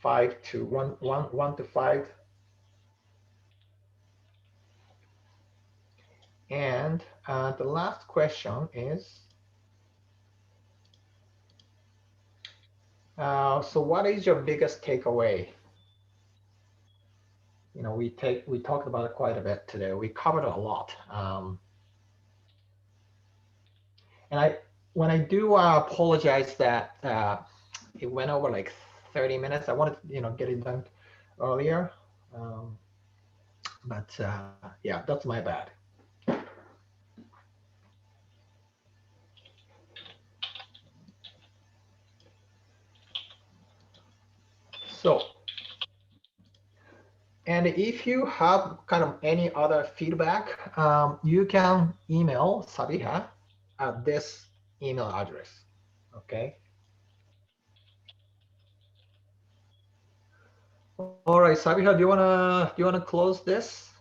5 to 1 to 5. And the last question is, so what is your biggest takeaway? You know, we talked about it quite a bit today. We covered a lot. And when I do apologize that it went over like 30 minutes. I wanted to, get it done earlier. But yeah, that's my bad. So, and if you have kind of any other feedback, you can email Sabiha at this email address. Okay. All right, Sabiha, do you wanna close this?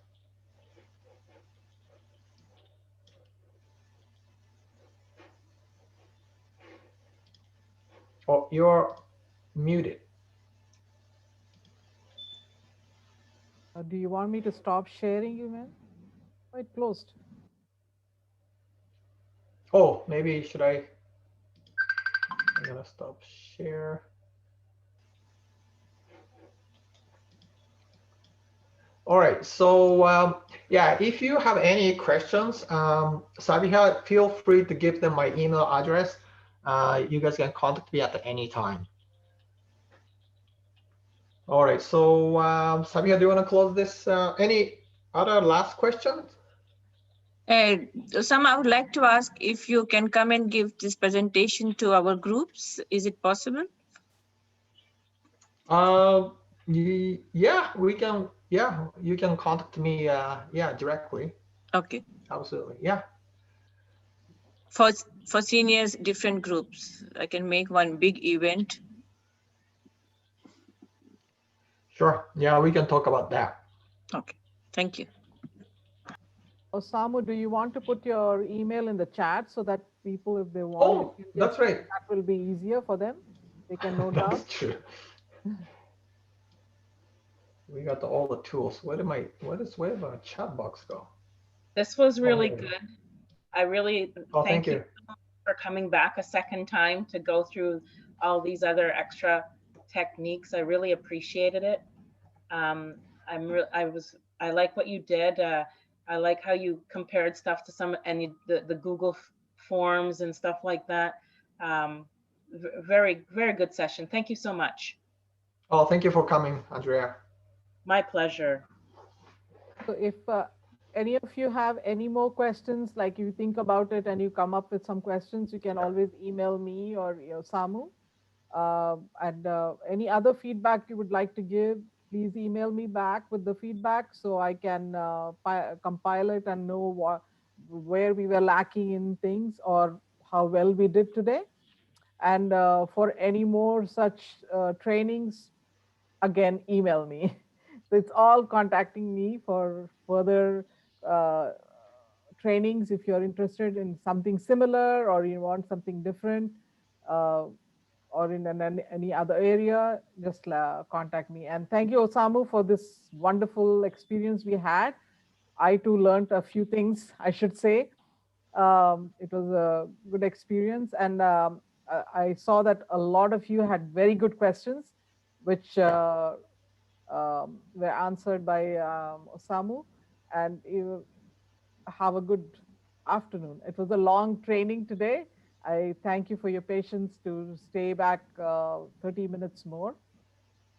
Oh, you're muted. Do you want me to stop sharing, you man? Oh, it closed. Oh, maybe should I? I'm gonna stop share. All right, so yeah, if you have any questions, Sabiha, feel free to give them my email address. You guys can contact me at any time. All right, so Sabiha, do you want to close this? Any other last questions? Some I would like to ask if you can come and give this presentation to our groups. Is it possible? Yeah, we can. Yeah, you can contact me. Yeah, directly. Okay. Absolutely. Yeah. For seniors, different groups. I can make one big event. Sure. Yeah, we can talk about that. Okay. Thank you. Osamu, do you want to put your email in the chat so that people, if they want, Oh, that's right. That will be easier for them. They can note down. That's true. We got all the tools. Where did where did my chat box go? This was really good. I really thank you for coming back a second time to go through all these other extra techniques. I really appreciated it. I like what you did. I like how you compared stuff to the Google forms and stuff like that. Very, very good session. Thank you so much. Oh, thank you for coming, Andrea. My pleasure. So if any of you have any more questions, like you think about it and you come up with some questions, you can always email me or Samu. And any other feedback you would like to give, please email me back with the feedback so I can compile it and know where we were lacking in things or how well we did today. And for any more such trainings, again, email me. So it's all contacting me for further trainings. If you're interested in something similar or you want something different, or in any other area, just contact me. And thank you, Osamu, for this wonderful experience we had. I too learned a few things, I should say. It was a good experience. And I saw that a lot of you had very good questions, which were answered by Osamu. And you have a good afternoon. It was a long training today. I thank you for your patience to stay back 30 minutes more,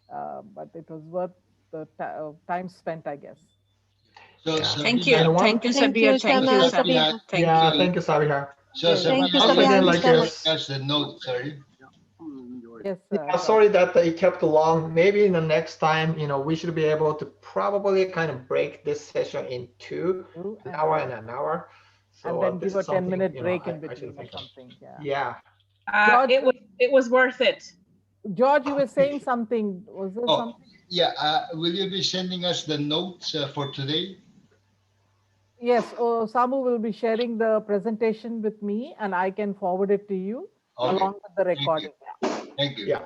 but it was worth the time spent, I guess. So Yeah. Thank Sabiha, you. And one, Thank you, Thank you, Sabir. Thank you, Sana, Sam. Sabiha. Thank yeah, you. thank you, Sabiha. so Yes, Thank you, Sabiha, Also, Sabiha again, and like Sana. that's the note, sorry. yes, yeah, George. sorry that it kept long. Maybe in the next time, we should be able to probably kind of break this session in two, an And, hour and an hour. and So then this give a is something, 10-minute break in I should between or think of. something. Yeah. Yeah. George, It was worth it. George, you were saying something. Was there Oh, something? yeah. Will you be sending us the notes for today? Yes, Samu will be sharing the presentation with me and I can forward it to you Okay. along with the Thank you. recording. Yeah. Thank you. Yeah.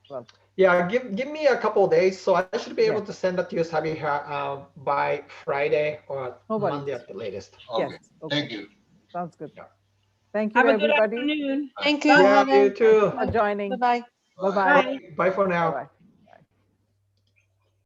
Well, Yeah, give me a couple of days, so I should be able yes, to send that to you, Sabiha, by Friday or no worries. Monday at the latest. Okay. Yes, okay. Thank you. Sounds good. Yeah. Thank you, Have a good everybody. afternoon. Thank you. Yeah, Have a you too. For joining. bye-bye. Bye. Bye-bye. Bye for now. Bye-bye.